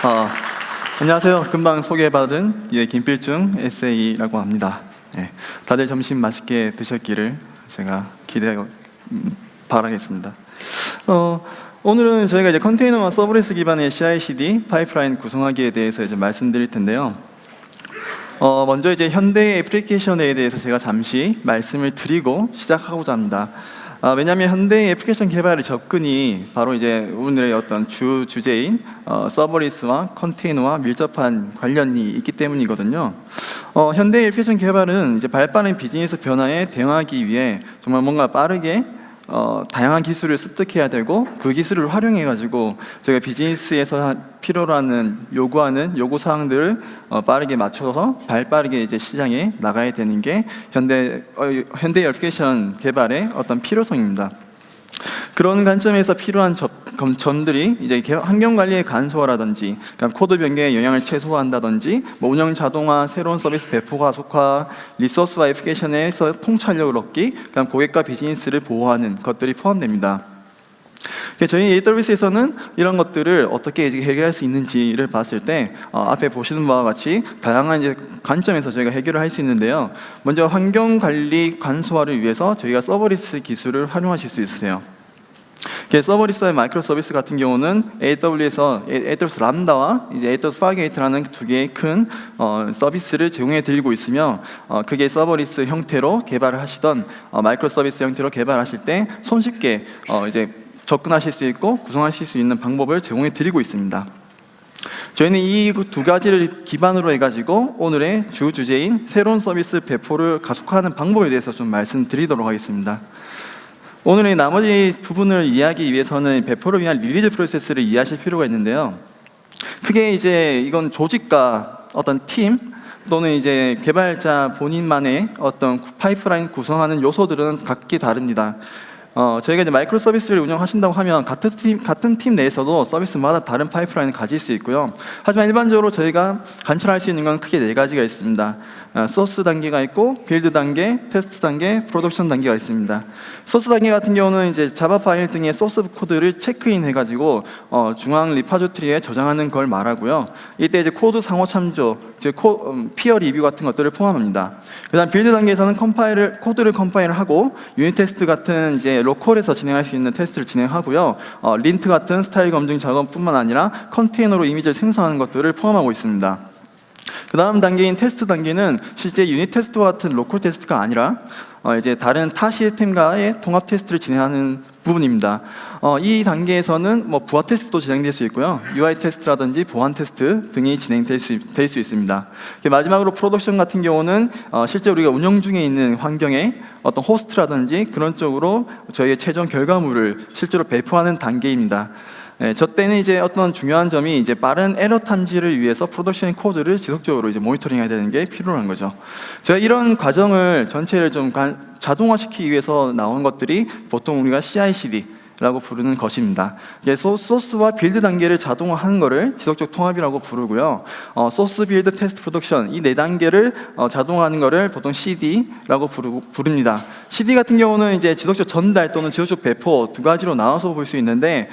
어, 안녕하세요. 금방 소개받은 김필중 SA라고 합니다. 다들 점심 맛있게 드셨기를 제가 바라겠습니다. 오늘은 저희가 이제 컨테이너와 서브레스 기반의 CI/CD 파이프라인 구성하기에 대해서 이제 말씀드릴 텐데요. 먼저 이제 현대의 애플리케이션에 대해서 제가 잠시 말씀을 드리고 시작하고자 합니다. 왜냐하면 현대의 애플리케이션 개발의 접근이 바로 이제 오늘의 어떤 주제인 서버리스와 컨테이너와 밀접한 관련이 있기 때문이거든요. 현대의 애플리케이션 개발은 이제 발빠른 비즈니스 변화에 대응하기 위해 정말 뭔가 빠르게 다양한 기술을 습득해야 되고 그 기술을 활용해 가지고 저희가 비즈니스에서 필요로 하는 요구하는 요구 사항들을 빠르게 맞춰서 발빠르게 이제 시장에 나가야 되는 게 현대 애플리케이션 개발의 어떤 필요성입니다. 그런 관점에서 필요한 점들이 이제 환경 관리의 간소화라든지, 그러니까 코드 변경의 영향을 최소화한다든지, 운영 자동화, 새로운 서비스 배포 가속화, 리소스와 애플리케이션에서 통찰력을 얻기, 그다음 고객과 비즈니스를 보호하는 것들이 포함됩니다. 저희 AWS에서는 이런 것들을 어떻게 이제 해결할 수 있는지를 봤을 때 앞에 보시는 바와 같이 다양한 이제 관점에서 저희가 해결을 할 수 있는데요. 먼저 환경 관리 간소화를 위해서 저희가 서버리스 기술을 활용하실 수 있으세요. 서버리스와 마이크로 서비스 같은 경우는 AWS 람다와 이제 AWS 파게이트라는 두 개의 큰 서비스를 제공해 드리고 있으며, 그게 서버리스 형태로 개발을 하시던 마이크로 서비스 형태로 개발하실 때 손쉽게 이제 접근하실 수 있고 구성하실 수 있는 방법을 제공해 드리고 있습니다. 저희는 이 두 가지를 기반으로 해가지고 오늘의 주제인 새로운 서비스 배포를 가속화하는 방법에 대해서 좀 말씀드리도록 하겠습니다. 오늘의 나머지 부분을 이해하기 위해서는 배포를 위한 릴리즈 프로세스를 이해하실 필요가 있는데요. 크게 이제 이건 조직과 어떤 팀 또는 이제 개발자 본인만의 어떤 파이프라인 구성하는 요소들은 각기 다릅니다. 저희가 이제 마이크로 서비스를 운영하신다고 하면 같은 팀 내에서도 서비스마다 다른 파이프라인을 가질 수 있고요. 하지만 일반적으로 저희가 관찰할 수 있는 건 크게 4가지가 있습니다. 소스 단계가 있고, 빌드 단계, 테스트 단계, 프로덕션 단계가 있습니다. 소스 단계 같은 경우는 이제 자바 파일 등의 소스 코드를 체크인 해가지고 중앙 리파조트리에 저장하는 걸 말하고요. 이때 이제 코드 상호 참조, 즉 피어 리뷰 같은 것들을 포함합니다. 그다음 빌드 단계에서는 코드를 컴파일하고 유닛 테스트 같은 이제 로컬에서 진행할 수 있는 테스트를 진행하고요. 린트 같은 스타일 검증 작업뿐만 아니라 컨테이너로 이미지를 생성하는 것들을 포함하고 있습니다. 그 다음 단계인 테스트 단계는 실제 유닛 테스트와 같은 로컬 테스트가 아니라 이제 다른 타 시스템과의 통합 테스트를 진행하는 부분입니다. 이 단계에서는 부하 테스트도 진행될 수 있고요. UI 테스트라든지 보안 테스트 등이 진행될 수 있습니다. 마지막으로 프로덕션 같은 경우는 실제 우리가 운영 중에 있는 환경의 어떤 호스트라든지 그런 쪽으로 저희의 최종 결과물을 실제로 배포하는 단계입니다. 저 때는 이제 어떤 중요한 점이 이제 빠른 에러 탐지를 위해서 프로덕션 코드를 지속적으로 이제 모니터링해야 되는 게 필요한 거죠. 제가 이런 과정을 전체를 좀 자동화시키기 위해서 나온 것들이 보통 우리가 CI/CD 라고 부르는 것입니다. 소스와 빌드 단계를 자동화하는 것을 지속적 통합이라고 부르고요. 소스, 빌드, 테스트, 프로덕션 이 4단계를 자동화하는 것을 보통 CD라고 부릅니다. CD 같은 경우는 이제 지속적 전달 또는 지속적 배포 2가지로 나눠서 볼 수 있는데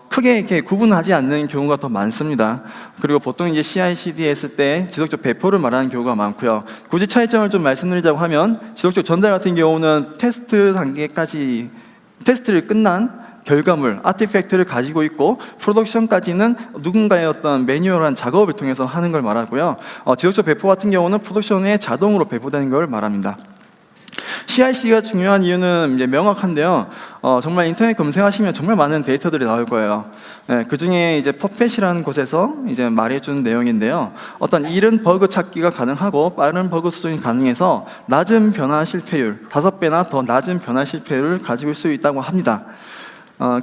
크게 이렇게 구분하지 않는 경우가 더 많습니다. 그리고 보통 이제 CI/CD 했을 때 지속적 배포를 말하는 경우가 많고요. 굳이 차이점을 좀 말씀드리자고 하면 지속적 전달 같은 경우는 테스트 단계까지 테스트를 끝난 결과물, 아티팩트를 가지고 있고, 프로덕션까지는 누군가의 어떤 매뉴얼한 작업을 통해서 하는 걸 말하고요. 지속적 배포 같은 경우는 프로덕션에 자동으로 배포되는 걸 말합니다. CI/CD가 중요한 이유는 이제 명확한데요. 정말 인터넷 검색하시면 정말 많은 데이터들이 나올 거예요. 그 중에 이제 퍼펫이라는 곳에서 이제 말해주는 내용인데요. 어떤 이른 버그 찾기가 가능하고 빠른 버그 수정이 가능해서 낮은 변화 실패율, 5배나 더 낮은 변화 실패율을 가지고 있을 수 있다고 합니다.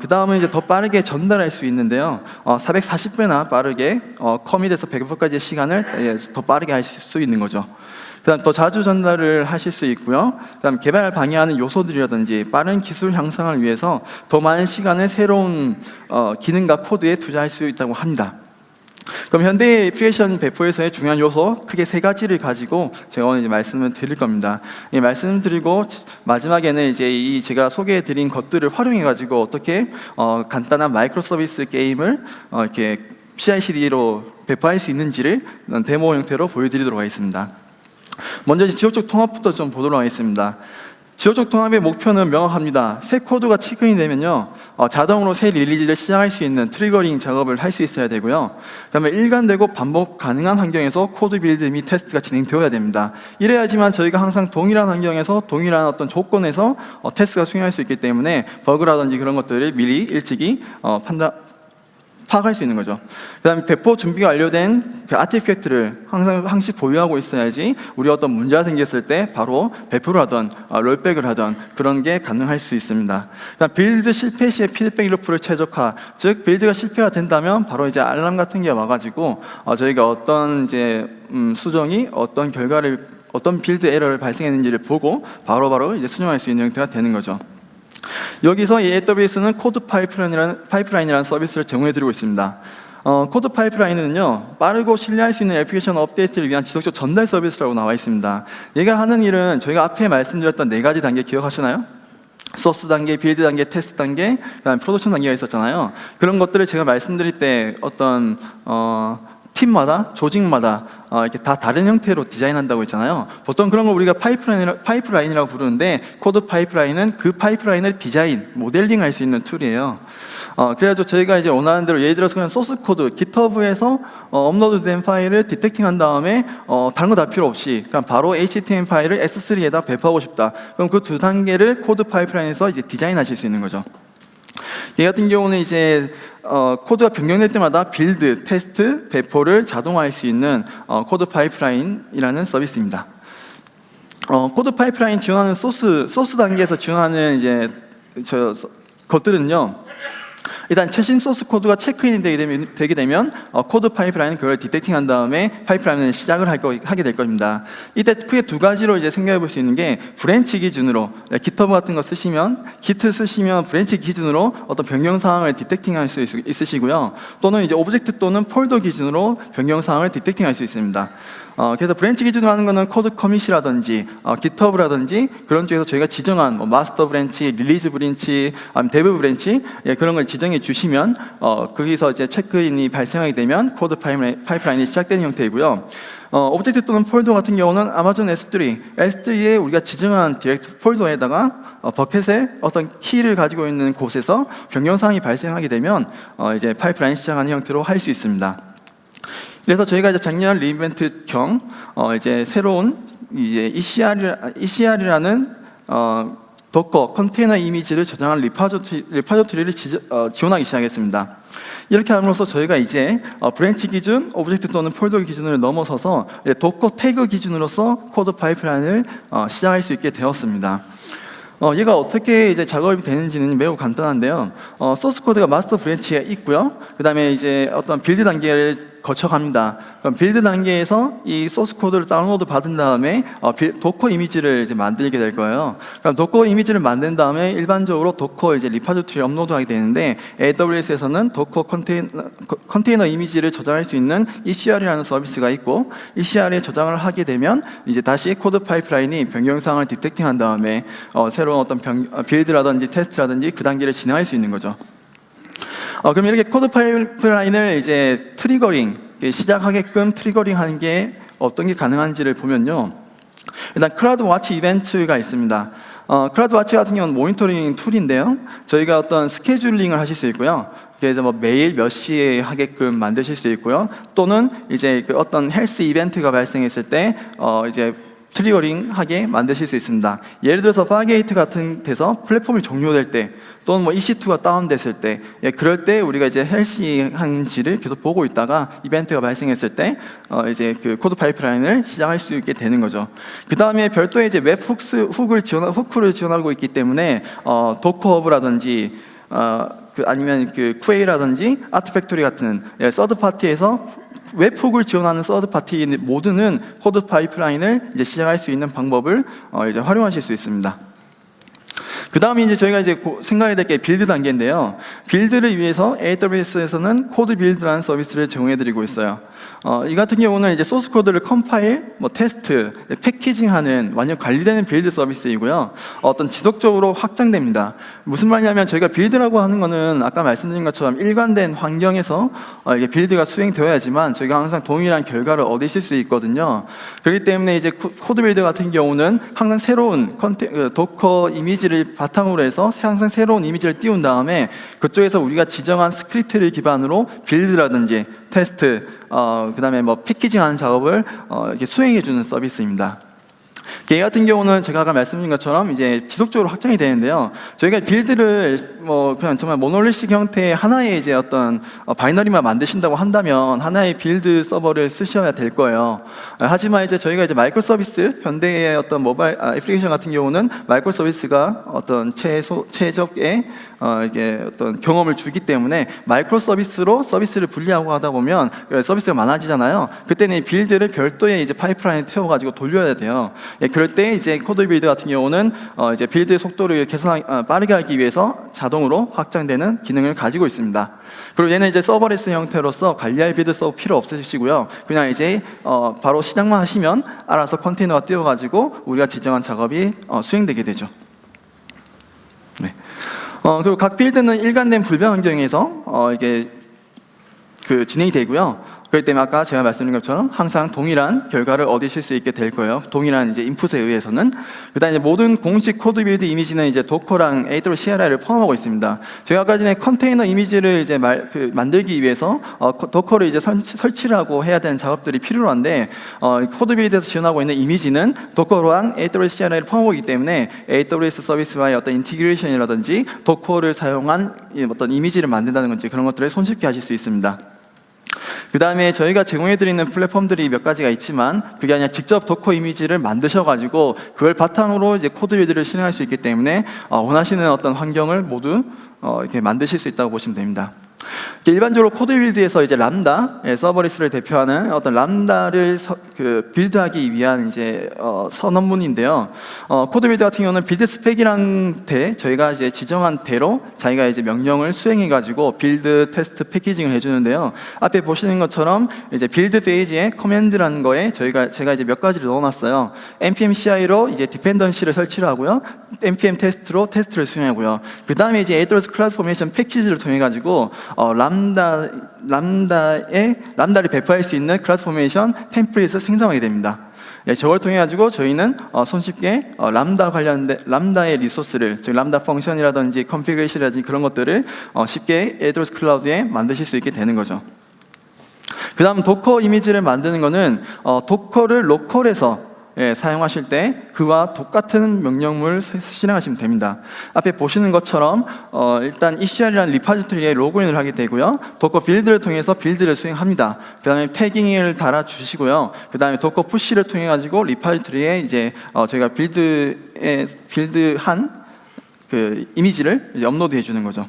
그 다음은 이제 더 빠르게 전달할 수 있는데요. 440배나 빠르게 커밋에서 백업까지의 시간을 더 빠르게 할 수 있는 거죠. 그다음 더 자주 전달을 하실 수 있고요. 그다음 개발 방해하는 요소들이라든지 빠른 기술 향상을 위해서 더 많은 시간을 새로운 기능과 코드에 투자할 수 있다고 합니다. 그럼 현대 애플리케이션 배포에서의 중요한 요소 크게 3가지를 가지고 제가 오늘 이제 말씀을 드릴 겁니다. 말씀드리고 마지막에는 이제 제가 소개해드린 것들을 활용해 가지고 어떻게 간단한 마이크로 서비스 게임을 이렇게 CI/CD로 배포할 수 있는지를 데모 형태로 보여드리도록 하겠습니다. 먼저 지역적 통합부터 좀 보도록 하겠습니다. 지역적 통합의 목표는 명확합니다. 새 코드가 체크인이 되면요, 자동으로 새 릴리즈를 시작할 수 있는 트리거링 작업을 할 수 있어야 되고요. 그다음에 일관되고 반복 가능한 환경에서 코드 빌드 및 테스트가 진행되어야 됩니다. 이래야지만 저희가 항상 동일한 환경에서 동일한 어떤 조건에서 테스트가 수행할 수 있기 때문에 버그라든지 그런 것들을 미리 일찍이 파악할 수 있는 거죠. 그 다음에 배포 준비가 완료된 그 아티팩트를 항상 보유하고 있어야지 우리 어떤 문제가 생겼을 때 바로 배포를 하던 롤백을 하던 그런 게 가능할 수 있습니다. 그다음 빌드 실패 시에 피드백 루프를 최적화, 즉 빌드가 실패가 된다면 바로 이제 알람 같은 게 와가지고 저희가 어떤 이제 수정이 어떤 결과를 어떤 빌드 에러를 발생했는지를 보고 바로바로 이제 수정할 수 있는 형태가 되는 거죠. 여기서 이 AWS는 코드 파이프라인이라는 서비스를 제공해드리고 있습니다. 코드 파이프라인은요, 빠르고 신뢰할 수 있는 애플리케이션 업데이트를 위한 지속적 전달 서비스라고 나와 있습니다. 얘가 하는 일은 저희가 앞에 말씀드렸던 4가지 단계 기억하시나요? 소스 단계, 빌드 단계, 테스트 단계, 그다음에 프로덕션 단계가 있었잖아요. 그런 것들을 제가 말씀드릴 때 어떤 팀마다, 조직마다 이렇게 다 다른 형태로 디자인한다고 했잖아요. 보통 그런 걸 우리가 파이프라인이라고 부르는데, 코드 파이프라인은 그 파이프라인을 디자인, 모델링 할 수 있는 툴이에요. 그래가지고 저희가 이제 원하는 대로, 예를 들어서 그냥 소스 코드, GitHub에서 업로드된 파일을 디텍팅한 다음에 다른 거 다 필요 없이 그냥 바로 HTML 파일을 S3에다 배포하고 싶다. 그럼 그 2단계를 코드 파이프라인에서 이제 디자인하실 수 있는 거죠. 얘 같은 경우는 이제 코드가 변경될 때마다 빌드, 테스트, 배포를 자동화할 수 있는 코드 파이프라인이라는 서비스입니다. 코드 파이프라인 지원하는 소스 단계에서 지원하는 이제 것들은요, 일단 최신 소스 코드가 체크인이 되게 되면 코드 파이프라인은 그걸 디텍팅한 다음에 파이프라인을 시작을 하게 될 겁니다. 이때 크게 2가지로 이제 생각해 볼 수 있는 게, 브랜치 기준으로 GitHub 같은 거 쓰시면 Git 쓰시면 브랜치 기준으로 어떤 변경 사항을 디텍팅할 수 있으시고요. 또는 이제 오브젝트 또는 폴더 기준으로 변경 사항을 디텍팅할 수 있습니다. 그래서 브랜치 기준으로 하는 거는 코드 커밋이라든지 GitHub라든지 그런 쪽에서 저희가 지정한 마스터 브랜치, 릴리즈 브랜치, 데브 브랜치, 그런 걸 지정해 주시면 거기서 이제 체크인이 발생하게 되면 코드 파이프라인이 시작되는 형태이고요. 오브젝트 또는 폴더 같은 경우는 아마존 S3에 우리가 지정한 디렉트 폴더에다가 버켓에 어떤 키를 가지고 있는 곳에서 변경 사항이 발생하게 되면 이제 파이프라인 시작하는 형태로 할 수 있습니다. 그래서 저희가 이제 작년 리인벤트 경 이제 새로운 이제 ECR이라는 도커 컨테이너 이미지를 저장한 리파조토리를 지원하기 시작했습니다. 이렇게 함으로써 저희가 이제 브랜치 기준, 오브젝트 또는 폴더 기준을 넘어서서 도커 태그 기준으로서 코드 파이프라인을 시작할 수 있게 되었습니다. 얘가 어떻게 이제 작업이 되는지는 매우 간단한데요. 소스 코드가 마스터 브랜치에 있고요. 그 다음에 이제 어떤 빌드 단계를 거쳐갑니다. 그럼 빌드 단계에서 이 소스 코드를 다운로드 받은 다음에 도커 이미지를 이제 만들게 될 거예요. 그럼 도커 이미지를 만든 다음에 일반적으로 도커 이제 리파조토리를 업로드하게 되는데, AWS에서는 도커 컨테이너 이미지를 저장할 수 있는 ECR이라는 서비스가 있고, ECR에 저장을 하게 되면 이제 다시 코드 파이프라인이 변경 사항을 디텍팅한 다음에 새로운 어떤 빌드라든지 테스트라든지 그 단계를 진행할 수 있는 거죠. 그럼 이렇게 코드 파이프라인을 이제 트리거링, 시작하게끔 트리거링 하는 게 어떤 게 가능한지를 보면요. 일단 클라우드 와치 이벤트가 있습니다. 클라우드 와치 같은 경우는 모니터링 툴인데요. 저희가 어떤 스케줄링을 하실 수 있고요. 그래서 매일 몇 시에 하게끔 만드실 수 있고요. 또는 이제 그 어떤 헬스 이벤트가 발생했을 때 이제 트리거링하게 만드실 수 있습니다. 예를 들어서 파게이트 같은 데서 플랫폼이 종료될 때, 또는 EC2가 다운됐을 때, 그럴 때 우리가 이제 헬시한지를 계속 보고 있다가 이벤트가 발생했을 때 이제 그 코드 파이프라인을 시작할 수 있게 되는 거죠. 그 다음에 별도의 이제 웹 후크를 지원하고 있기 때문에 도커허브라든지 아니면 그 쿠에이라든지 아트팩토리 같은 서드 파티에서 웹훅을 지원하는 서드 파티 모두는 코드 파이프라인을 이제 시작할 수 있는 방법을 이제 활용하실 수 있습니다. 그 다음에 이제 저희가 이제 생각해야 될 게 빌드 단계인데요. 빌드를 위해서 AWS에서는 코드 빌드라는 서비스를 제공해드리고 있어요. 이 같은 경우는 이제 소스 코드를 컴파일, 테스트, 패키징하는 완전 관리되는 빌드 서비스이고요. 어떤 지속적으로 확장됩니다. 무슨 말이냐면 저희가 빌드라고 하는 거는 아까 말씀드린 것처럼 일관된 환경에서 이게 빌드가 수행되어야지만 저희가 항상 동일한 결과를 얻으실 수 있거든요. 그렇기 때문에 이제 코드 빌드 같은 경우는 항상 새로운 도커 이미지를 바탕으로 해서 항상 새로운 이미지를 띄운 다음에 그쪽에서 우리가 지정한 스크립트를 기반으로 빌드라든지 테스트, 그 다음에 패키징하는 작업을 이렇게 수행해주는 서비스입니다. 이 같은 경우는 제가 아까 말씀드린 것처럼 이제 지속적으로 확장이 되는데요. 저희가 빌드를 그냥 정말 모놀리식 형태의 하나의 이제 어떤 바이너리만 만드신다고 한다면 하나의 빌드 서버를 쓰셔야 될 거예요. 하지만 이제 저희가 이제 마이크로 서비스, 현대의 어떤 모바일 애플리케이션 같은 경우는 마이크로 서비스가 어떤 최적의 이게 어떤 경험을 주기 때문에 마이크로 서비스로 서비스를 분리하고 하다 보면 서비스가 많아지잖아요. 그때는 이 빌드를 별도의 이제 파이프라인에 태워가지고 돌려야 돼요. 그럴 때 이제 코드 빌드 같은 경우는 이제 빌드 속도를 빠르게 하기 위해서 자동으로 확장되는 기능을 가지고 있습니다. 그리고 얘는 이제 서버레스 형태로서 관리할 빌드 서버 필요 없으시고요. 그냥 이제 바로 시작만 하시면 알아서 컨테이너가 띄워가지고 우리가 지정한 작업이 수행되게 되죠. 네. 그리고 각 빌드는 일관된 불변 환경에서 이게 진행이 되고요. 그렇기 때문에 아까 제가 말씀드린 것처럼 항상 동일한 결과를 얻으실 수 있게 될 거예요. 동일한 이제 인풋에 의해서는. 그다음에 모든 공식 코드 빌드 이미지는 이제 도커랑 AWS CLI를 포함하고 있습니다. 제가 아까 전에 컨테이너 이미지를 이제 만들기 위해서 도커를 이제 설치를 하고 해야 되는 작업들이 필요한데 코드 빌드에서 지원하고 있는 이미지는 도커랑 AWS CLI를 포함하고 있기 때문에 AWS 서비스와의 어떤 인티그레이션이라든지 도커를 사용한 어떤 이미지를 만든다는 건지 그런 것들을 손쉽게 하실 수 있습니다. 그 다음에 저희가 제공해드리는 플랫폼들이 몇 가지가 있지만 그게 아니라 직접 도커 이미지를 만드셔가지고 그걸 바탕으로 이제 코드 빌드를 실행할 수 있기 때문에 원하시는 어떤 환경을 모두 이렇게 만드실 수 있다고 보시면 됩니다. 일반적으로 코드 빌드에서 이제 람다 서버리스를 대표하는 어떤 람다를 빌드하기 위한 이제 선언문인데요. 코드 빌드 같은 경우는 빌드 스펙이란 저희가 이제 지정한 대로 자기가 이제 명령을 수행해 가지고 빌드 테스트 패키징을 해주는데요. 앞에 보시는 것처럼 이제 빌드 페이지에 커맨드라는 거에 제가 이제 몇 가지를 넣어놨어요. npm CI로 이제 디펜던시를 설치를 하고요. npm 테스트로 테스트를 수행하고요. 그 다음에 이제 AWS 클라우드 포메이션 패키지를 통해 가지고 람다를 배포할 수 있는 클라우드 포메이션 템플릿을 생성하게 됩니다. 저걸 통해 가지고 저희는 손쉽게 람다 관련된 람다의 리소스를, 즉 람다 펑션이라든지 컨피그레이션이라든지 그런 것들을 쉽게 AWS 클라우드에 만드실 수 있게 되는 거죠. 그 다음 도커 이미지를 만드는 거는 도커를 로컬에서 사용하실 때 그와 똑같은 명령을 실행하시면 됩니다. 앞에 보시는 것처럼 일단 ECR이라는 리파지토리에 로그인을 하게 되고요. 도커 빌드를 통해서 빌드를 수행합니다. 그 다음에 패깅을 달아주시고요. 그 다음에 도커 푸시를 통해 가지고 리파지토리에 이제 저희가 빌드한 그 이미지를 이제 업로드 해주는 거죠.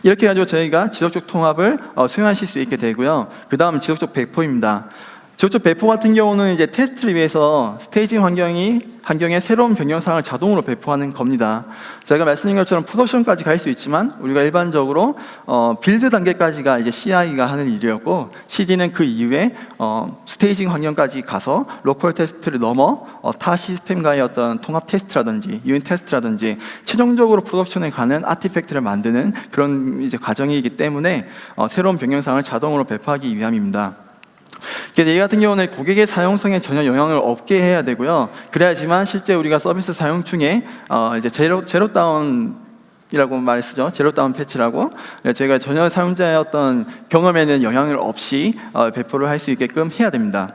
이렇게 해가지고 저희가 지속적 통합을 수행하실 수 있게 되고요. 그 다음 지속적 배포입니다. 지속적 배포 같은 경우는 이제 테스트를 위해서 스테이징 환경에 새로운 변경사항을 자동으로 배포하는 겁니다. 제가 말씀드린 것처럼 프로덕션까지 갈 수 있지만 우리가 일반적으로 빌드 단계까지가 이제 CI가 하는 일이었고 CD는 그 이후에 스테이징 환경까지 가서 로컬 테스트를 넘어 타 시스템과의 어떤 통합 테스트라든지 유닛 테스트라든지 최종적으로 프로덕션에 가는 아티팩트를 만드는 그런 이제 과정이기 때문에 새로운 변경사항을 자동으로 배포하기 위함입니다. 이 같은 경우는 고객의 사용성에 전혀 영향을 없게 해야 되고요. 그래야지만 실제 우리가 서비스 사용 중에 이제 제로 다운이라고 말을 쓰죠. 제로 다운 패치라고 저희가 전혀 사용자의 어떤 경험에는 영향을 없이 배포를 할 수 있게끔 해야 됩니다.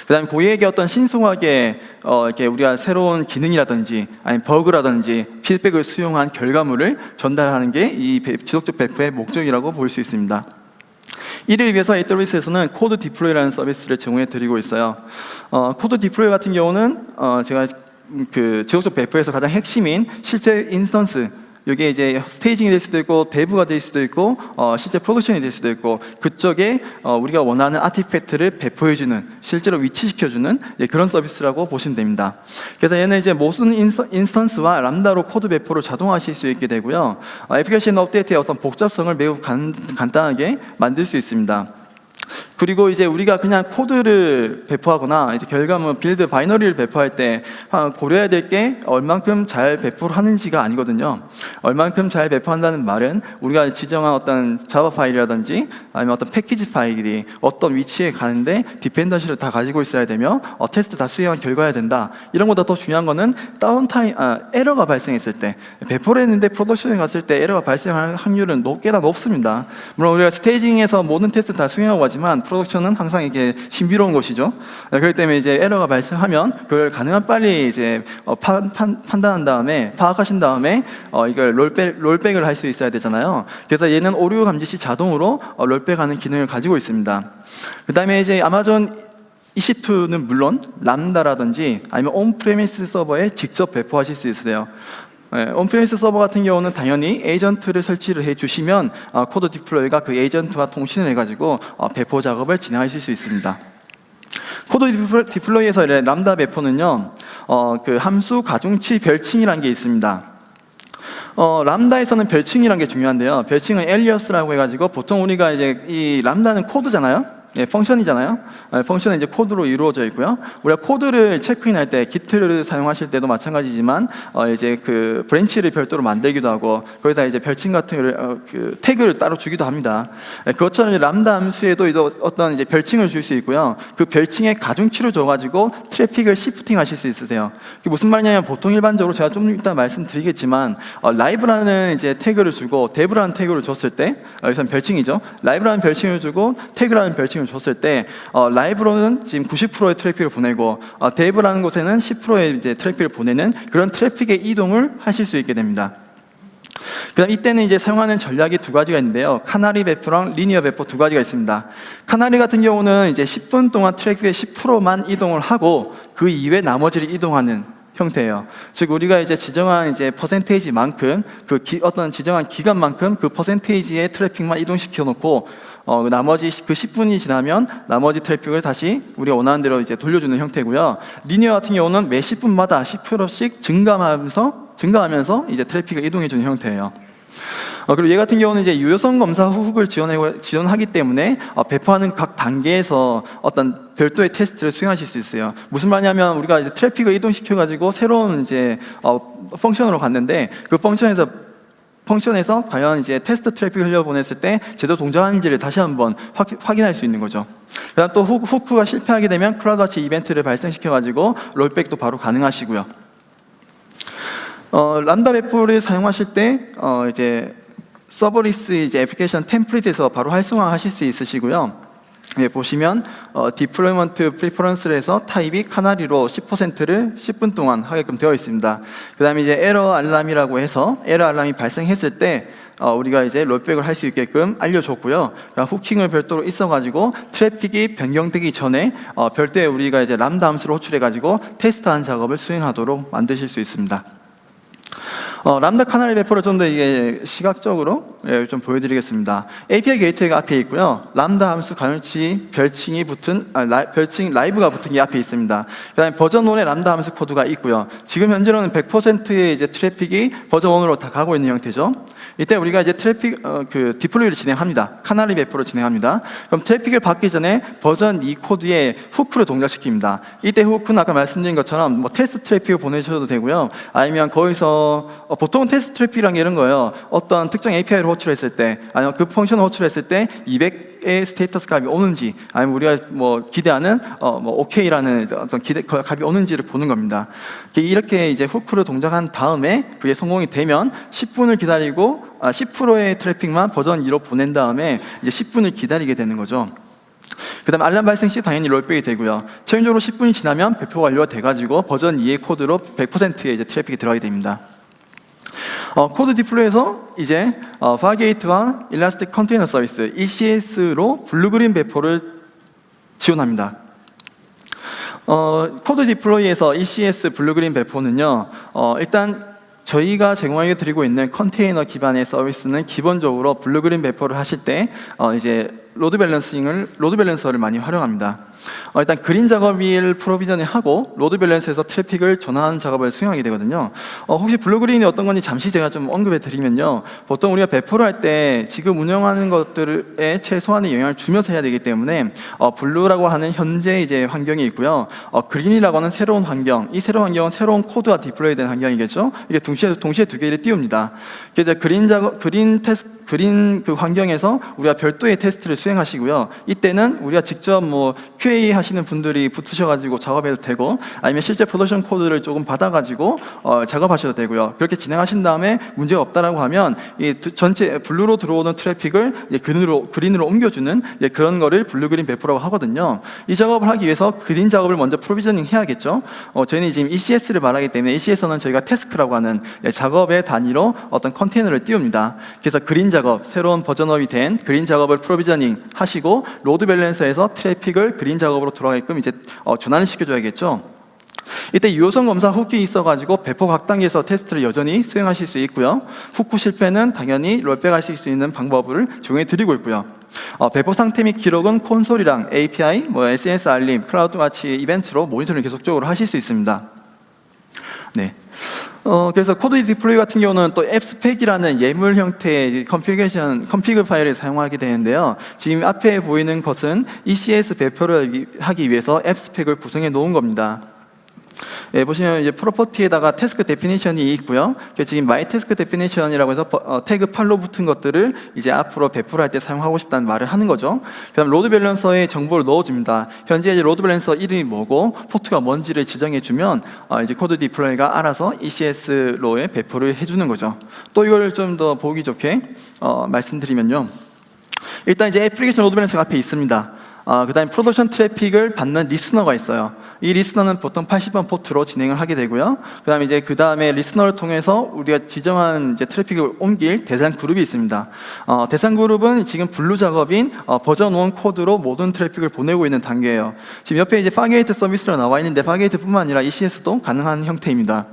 그 다음에 고객에게 어떤 신속하게 이렇게 우리가 새로운 기능이라든지 아니면 버그라든지 피드백을 수용한 결과물을 전달하는 게 이 지속적 배포의 목적이라고 볼 수 있습니다. 이를 위해서 AWS에서는 코드 디플로이라는 서비스를 제공해 드리고 있어요. 코드 디플로이 같은 경우는 제가 그 지속적 배포에서 가장 핵심인 실제 인스턴스 이게 이제 스테이징이 될 수도 있고 데브가 될 수도 있고 실제 프로덕션이 될 수도 있고 그쪽에 우리가 원하는 아티팩트를 배포해주는 실제로 위치시켜주는 그런 서비스라고 보시면 됩니다. 그래서 얘는 이제 모든 인스턴스와 람다로 코드 배포를 자동화하실 수 있게 되고요. 애플리케이션 업데이트의 어떤 복잡성을 매우 간단하게 만들 수 있습니다. 그리고 이제 우리가 그냥 코드를 배포하거나 이제 결과물 빌드 바이너리를 배포할 때 고려해야 될 게 얼만큼 잘 배포를 하는지가 아니거든요. 얼만큼 잘 배포한다는 말은 우리가 지정한 어떤 자바 파일이라든지 아니면 어떤 패키지 파일이 어떤 위치에 가는데 디펜던시를 다 가지고 있어야 되며 테스트 다 수행한 결과여야 된다. 이런 것보다 더 중요한 거는 다운타임, 에러가 발생했을 때 배포를 했는데 프로덕션에 갔을 때 에러가 발생할 확률은 꽤나 높습니다. 물론 우리가 스테이징에서 모든 테스트 다 수행하고 하지만 프로덕션은 항상 이게 신비로운 것이죠. 그렇기 때문에 이제 에러가 발생하면 그걸 가능한 빨리 이제 판단한 다음에 파악하신 다음에 이걸 롤백을 할 수 있어야 되잖아요. 그래서 얘는 오류 감지 시 자동으로 롤백하는 기능을 가지고 있습니다. 그 다음에 이제 아마존 EC2는 물론 람다라든지 아니면 온프레미스 서버에 직접 배포하실 수 있으세요. 온프레미스 서버 같은 경우는 당연히 에이전트를 설치를 해주시면 코드 디플로이가 그 에이전트와 통신을 해가지고 배포 작업을 진행하실 수 있습니다. 코드 디플로이에서 람다 배포는요, 그 함수 가중치 별칭이라는 게 있습니다. 람다에서는 별칭이라는 게 중요한데요. 별칭은 엘리어스라고 해가지고 보통 우리가 이제 이 람다는 코드잖아요. 펑션이잖아요. 펑션은 이제 코드로 이루어져 있고요. 우리가 코드를 체크인할 때 기트를 사용하실 때도 마찬가지지만 이제 그 브랜치를 별도로 만들기도 하고 거기다 이제 별칭 같은 그 태그를 따로 주기도 합니다. 그것처럼 이제 람다 함수에도 이제 어떤 이제 별칭을 줄 수 있고요. 그 별칭에 가중치를 줘가지고 트래픽을 시프팅하실 수 있으세요. 그게 무슨 말이냐면 보통 일반적으로 제가 좀 이따 말씀드리겠지만 라이브라는 이제 태그를 주고 데브라는 태그를 줬을 때 여기서는 별칭이죠. 라이브라는 별칭을 주고 태그라는 별칭을 줬을 때 라이브로는 지금 90%의 트래픽을 보내고 데브라는 곳에는 10%의 이제 트래픽을 보내는 그런 트래픽의 이동을 하실 수 있게 됩니다. 그다음 이때는 이제 사용하는 전략이 두 가지가 있는데요. 카나리 배포랑 리니어 배포 두 가지가 있습니다. 카나리 같은 경우는 이제 10분 동안 트래픽의 10%만 이동을 하고 그 이외 나머지를 이동하는 형태예요. 즉 우리가 이제 지정한 이제 퍼센테이지만큼 어떤 지정한 기간만큼 그 퍼센테이지의 트래픽만 이동시켜 놓고 나머지 그 10분이 지나면 나머지 트래픽을 다시 우리가 원하는 대로 이제 돌려주는 형태고요. 리니어 같은 경우는 매 10분마다 10%씩 증가하면서 이제 트래픽을 이동해주는 형태예요. 그리고 얘 같은 경우는 이제 유효성 검사 후속을 지원하기 때문에 배포하는 각 단계에서 어떤 별도의 테스트를 수행하실 수 있어요. 무슨 말이냐면 우리가 이제 트래픽을 이동시켜가지고 새로운 이제 펑션으로 갔는데 그 펑션에서 과연 이제 테스트 트래픽을 흘려보냈을 때 제대로 동작하는지를 다시 한번 확인할 수 있는 거죠. 그다음 또 후크가 실패하게 되면 클라우드워치 이벤트를 발생시켜가지고 롤백도 바로 가능하시고요. 람다 배포를 사용하실 때 이제 서버리스 이제 애플리케이션 템플릿에서 바로 활성화하실 수 있으시고요. 보시면 디플로이먼트 프리퍼런스를 해서 타입이 카나리로 10%를 10분 동안 하게끔 되어 있습니다. 그 다음에 이제 에러 알람이라고 해서 에러 알람이 발생했을 때 우리가 이제 롤백을 할 수 있게끔 알려줬고요. 후킹을 별도로 있어가지고 트래픽이 변경되기 전에 별도의 우리가 이제 람다 함수를 호출해가지고 테스트하는 작업을 수행하도록 만드실 수 있습니다. 람다 카나리 배포를 좀 더 이게 시각적으로 좀 보여드리겠습니다. API 게이트웨이가 앞에 있고요. 람다 함수 가중치 별칭이 붙은 별칭 라이브가 붙은 게 앞에 있습니다. 그다음에 버전 1의 람다 함수 코드가 있고요. 지금 현재로는 100%의 이제 트래픽이 버전 1으로 다 가고 있는 형태죠. 이때 우리가 이제 트래픽 그 디플로이를 진행합니다. 카나리 배포를 진행합니다. 그럼 트래픽을 받기 전에 버전 2 코드에 후크를 동작시킵니다. 이때 후크는 아까 말씀드린 것처럼 뭐 테스트 트래픽을 보내셔도 되고요. 아니면 거기서 보통 테스트 트래픽이란 게 이런 거예요. 어떤 특정 API를 호출했을 때, 아니면 그 펑션을 호출했을 때 200의 스테이터스 값이 오는지, 아니면 우리가 뭐 기대하는 뭐 OK라는 어떤 기대 값이 오는지를 보는 겁니다. 이렇게 이제 후크를 동작한 다음에 그게 성공이 되면 10분을 기다리고 10%의 트래픽만 버전 2로 보낸 다음에 이제 10분을 기다리게 되는 거죠. 그 다음 알람 발생 시 당연히 롤백이 되고요. 최종적으로 10분이 지나면 배포 완료가 돼가지고 버전 2의 코드로 100%의 이제 트래픽이 들어가게 됩니다. 코드 디플로이에서 이제 파게이트와 일라스틱 컨테이너 서비스 ECS로 블루그린 배포를 지원합니다. 코드 디플로이에서 ECS 블루그린 배포는요, 일단 저희가 제공하게 드리고 있는 컨테이너 기반의 서비스는 기본적으로 블루그린 배포를 하실 때 이제 로드 밸런서를 많이 활용합니다. 일단 그린 작업을 프로비저닝 하고 로드 밸런스에서 트래픽을 전환하는 작업을 수행하게 되거든요. 혹시 블루그린이 어떤 건지 잠시 제가 좀 언급해 드리면요. 보통 우리가 배포를 할 때 지금 운영하는 것들에 최소한의 영향을 주면서 해야 되기 때문에 블루라고 하는 현재 이제 환경이 있고요. 그린이라고 하는 새로운 환경, 이 새로운 환경은 새로운 코드가 디플로이된 환경이겠죠. 이게 동시에 두 개를 띄웁니다. 그래서 그린 그 환경에서 우리가 별도의 테스트를 수행하시고요. 이때는 우리가 직접 뭐 QA 하시는 분들이 붙으셔가지고 작업해도 되고, 아니면 실제 프로덕션 코드를 조금 받아가지고 작업하셔도 되고요. 그렇게 진행하신 다음에 문제가 없다라고 하면 이 전체 블루로 들어오는 트래픽을 이제 그린으로 옮겨주는 그런 거를 블루그린 배포라고 하거든요. 이 작업을 하기 위해서 그린 작업을 먼저 프로비저닝 해야겠죠. 저희는 지금 ECS를 말하기 때문에 ECS는 저희가 태스크라고 하는 작업의 단위로 어떤 컨테이너를 띄웁니다. 그래서 그린 작업, 새로운 버전업이 된 그린 작업을 프로비저닝 하시고 로드 밸런서에서 트래픽을 그린 작업으로 돌아가게끔 이제 전환을 시켜줘야겠죠. 이때 유효성 검사 후기 있어가지고 배포 각 단계에서 테스트를 여전히 수행하실 수 있고요. 후쿠 실패는 당연히 롤백하실 수 있는 방법을 제공해 드리고 있고요. 배포 상태 및 기록은 콘솔이랑 API, SNS 알림, 클라우드 같이 이벤트로 모니터링을 계속적으로 하실 수 있습니다. 네. 그래서 코드 디플로이 같은 경우는 또 앱스펙이라는 예물 형태의 컨피그 파일을 사용하게 되는데요. 지금 앞에 보이는 것은 ECS 배포를 하기 위해서 앱스펙을 구성해 놓은 겁니다. 보시면 이제 프로퍼티에다가 태스크 데피니션이 있고요. 지금 마이 태스크 데피니션이라고 해서 태그 8로 붙은 것들을 이제 앞으로 배포를 할 때 사용하고 싶다는 말을 하는 거죠. 그다음 로드 밸런서에 정보를 넣어줍니다. 현재 이제 로드 밸런서 이름이 뭐고 포트가 뭔지를 지정해주면 이제 코드 디플로이가 알아서 ECS로에 배포를 해주는 거죠. 또 이걸 좀 더 보기 좋게 말씀드리면요. 일단 이제 애플리케이션 로드 밸런서가 앞에 있습니다. 그 다음에 프로덕션 트래픽을 받는 리스너가 있어요. 이 리스너는 보통 80번 포트로 진행을 하게 되고요. 그 다음에 리스너를 통해서 우리가 지정한 이제 트래픽을 옮길 대상 그룹이 있습니다. 대상 그룹은 지금 블루 작업인 버전 1 코드로 모든 트래픽을 보내고 있는 단계예요. 지금 옆에 이제 파게이트 서비스로 나와 있는데 파게이트뿐만 아니라 ECS도 가능한 형태입니다.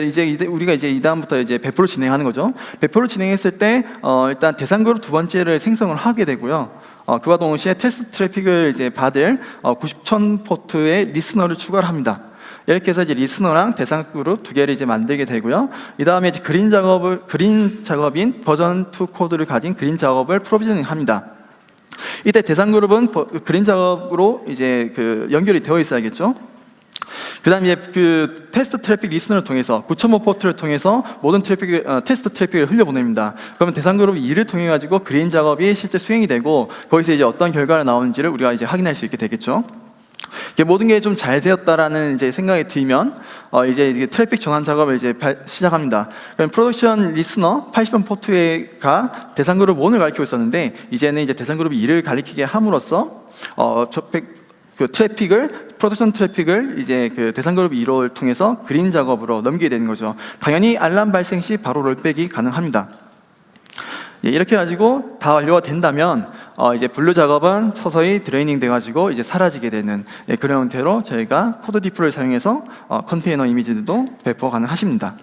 이제 우리가 이제 이 다음부터 이제 배포를 진행하는 거죠. 배포를 진행했을 때 일단 대상 그룹 두 번째를 생성을 하게 되고요. 그와 동시에 테스트 트래픽을 이제 받을 90,000 포트의 리스너를 추가를 합니다. 이렇게 해서 이제 리스너랑 대상 그룹 두 개를 이제 만들게 되고요. 이 다음에 이제 그린 작업인 버전 2 코드를 가진 그린 작업을 프로비저닝 합니다. 이때 대상 그룹은 그린 작업으로 이제 연결이 되어 있어야겠죠. 그 다음에 그 테스트 트래픽 리스너를 통해서 9,000 포트를 통해서 모든 테스트 트래픽을 흘려보냅니다. 그러면 대상 그룹 2를 통해 가지고 그린 작업이 실제 수행이 되고 거기서 이제 어떤 결과가 나오는지를 우리가 이제 확인할 수 있게 되겠죠. 모든 게 좀 잘 되었다라는 이제 생각이 들면 이제 트래픽 전환 작업을 이제 시작합니다. 그럼 프로덕션 리스너 80번 포트가 대상 그룹 1을 가리키고 있었는데 이제는 이제 대상 그룹 2를 가리키게 함으로써 프로덕션 트래픽을 이제 대상 그룹 2를 통해서 그린 작업으로 넘기게 되는 거죠. 당연히 알람 발생 시 바로 롤백이 가능합니다. 이렇게 가지고 다 완료가 된다면 이제 블루 작업은 서서히 드레이닝 돼가지고 이제 사라지게 되는 그런 형태로 저희가 코드 디플로이를 사용해서 컨테이너 이미지들도 배포 가능하십니다.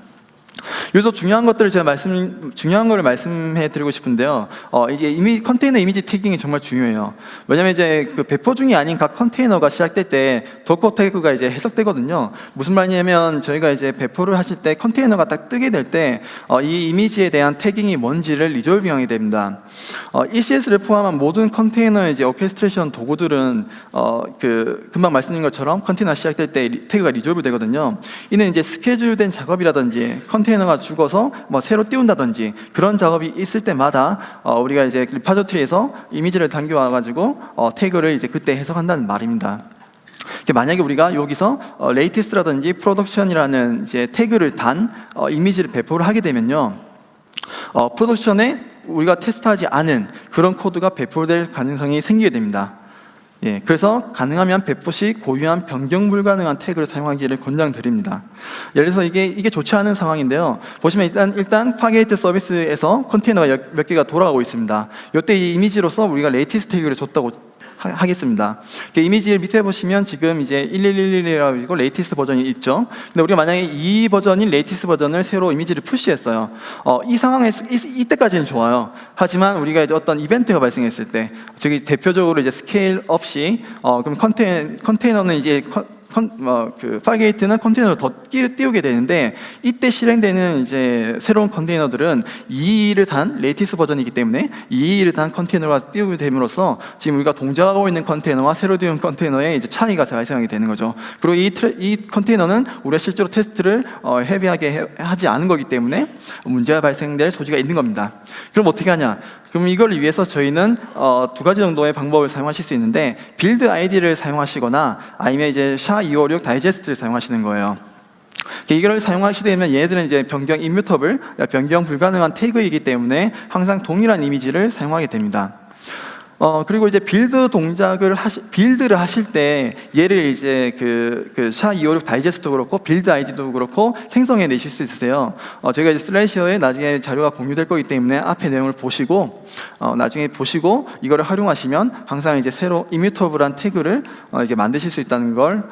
여기서 중요한 것들을 제가 말씀해 드리고 싶은데요. 이게 컨테이너 이미지 태깅이 정말 중요해요. 왜냐면 이제 배포 중이 아닌 각 컨테이너가 시작될 때 도커 태그가 이제 해석되거든요. 무슨 말이냐면 저희가 이제 배포를 하실 때 컨테이너가 딱 뜨게 될 때 이 이미지에 대한 태깅이 뭔지를 리졸빙하게 됩니다. ECS를 포함한 모든 컨테이너의 이제 오케스트레이션 도구들은 금방 말씀드린 것처럼 컨테이너 시작될 때 태그가 리졸브 되거든요. 이는 이제 스케줄된 작업이라든지 컨테이너가 죽어서 새로 띄운다든지 그런 작업이 있을 때마다 우리가 이제 리파저트리에서 이미지를 당겨와 가지고 태그를 이제 그때 해석한다는 말입니다. 만약에 우리가 여기서 레이티스트라든지 프로덕션이라는 이제 태그를 단 이미지를 배포를 하게 되면요, 프로덕션에 우리가 테스트하지 않은 그런 코드가 배포될 가능성이 생기게 됩니다. 그래서 가능하면 배포 시 고유한 변경 불가능한 태그를 사용하기를 권장드립니다. 예를 들어서 이게 좋지 않은 상황인데요. 보시면 일단 파게이트 서비스에서 컨테이너가 몇 개가 돌아가고 있습니다. 이때 이 이미지로서 우리가 레이티스 태그를 줬다고 하겠습니다. 이미지를 밑에 보시면 지금 이제 1111이라고 레이티스트 버전이 있죠. 근데 우리가 만약에 이 버전인 레이티스트 버전을 새로 이미지를 푸시했어요. 이 상황에서 이때까지는 좋아요. 하지만 우리가 이제 어떤 이벤트가 발생했을 때, 즉 대표적으로 이제 스케일 없이 그럼 컨테이너는 이제 그 파게이트는 컨테이너를 더 띄우게 되는데, 이때 실행되는 이제 새로운 컨테이너들은 2를 단 레이티스 버전이기 때문에 2를 단 컨테이너가 띄우게 됨으로써 지금 우리가 동작하고 있는 컨테이너와 새로 띄운 컨테이너의 이제 차이가 발생하게 되는 거죠. 그리고 이 컨테이너는 우리가 실제로 테스트를 헤비하게 하지 않은 거기 때문에 문제가 발생될 소지가 있는 겁니다. 그럼 어떻게 하냐? 그럼 이걸 위해서 저희는 두 가지 정도의 방법을 사용하실 수 있는데, 빌드 아이디를 사용하시거나 아니면 이제 SHA-256 다이제스트를 사용하시는 거예요. 이걸 사용하시게 되면 얘네들은 이제 변경 임뮤터블, 변경 불가능한 태그이기 때문에 항상 동일한 이미지를 사용하게 됩니다. 그리고 이제 빌드를 하실 때 얘를 이제 그 SHA-256 다이제스트도 그렇고 빌드 아이디도 그렇고 생성해 내실 수 있으세요. 제가 이제 슬라이셔에 나중에 자료가 공유될 거기 때문에 앞에 내용을 보시고 나중에 보시고 이거를 활용하시면 항상 이제 새로 이뮤터블한 태그를 이렇게 만드실 수 있다는 걸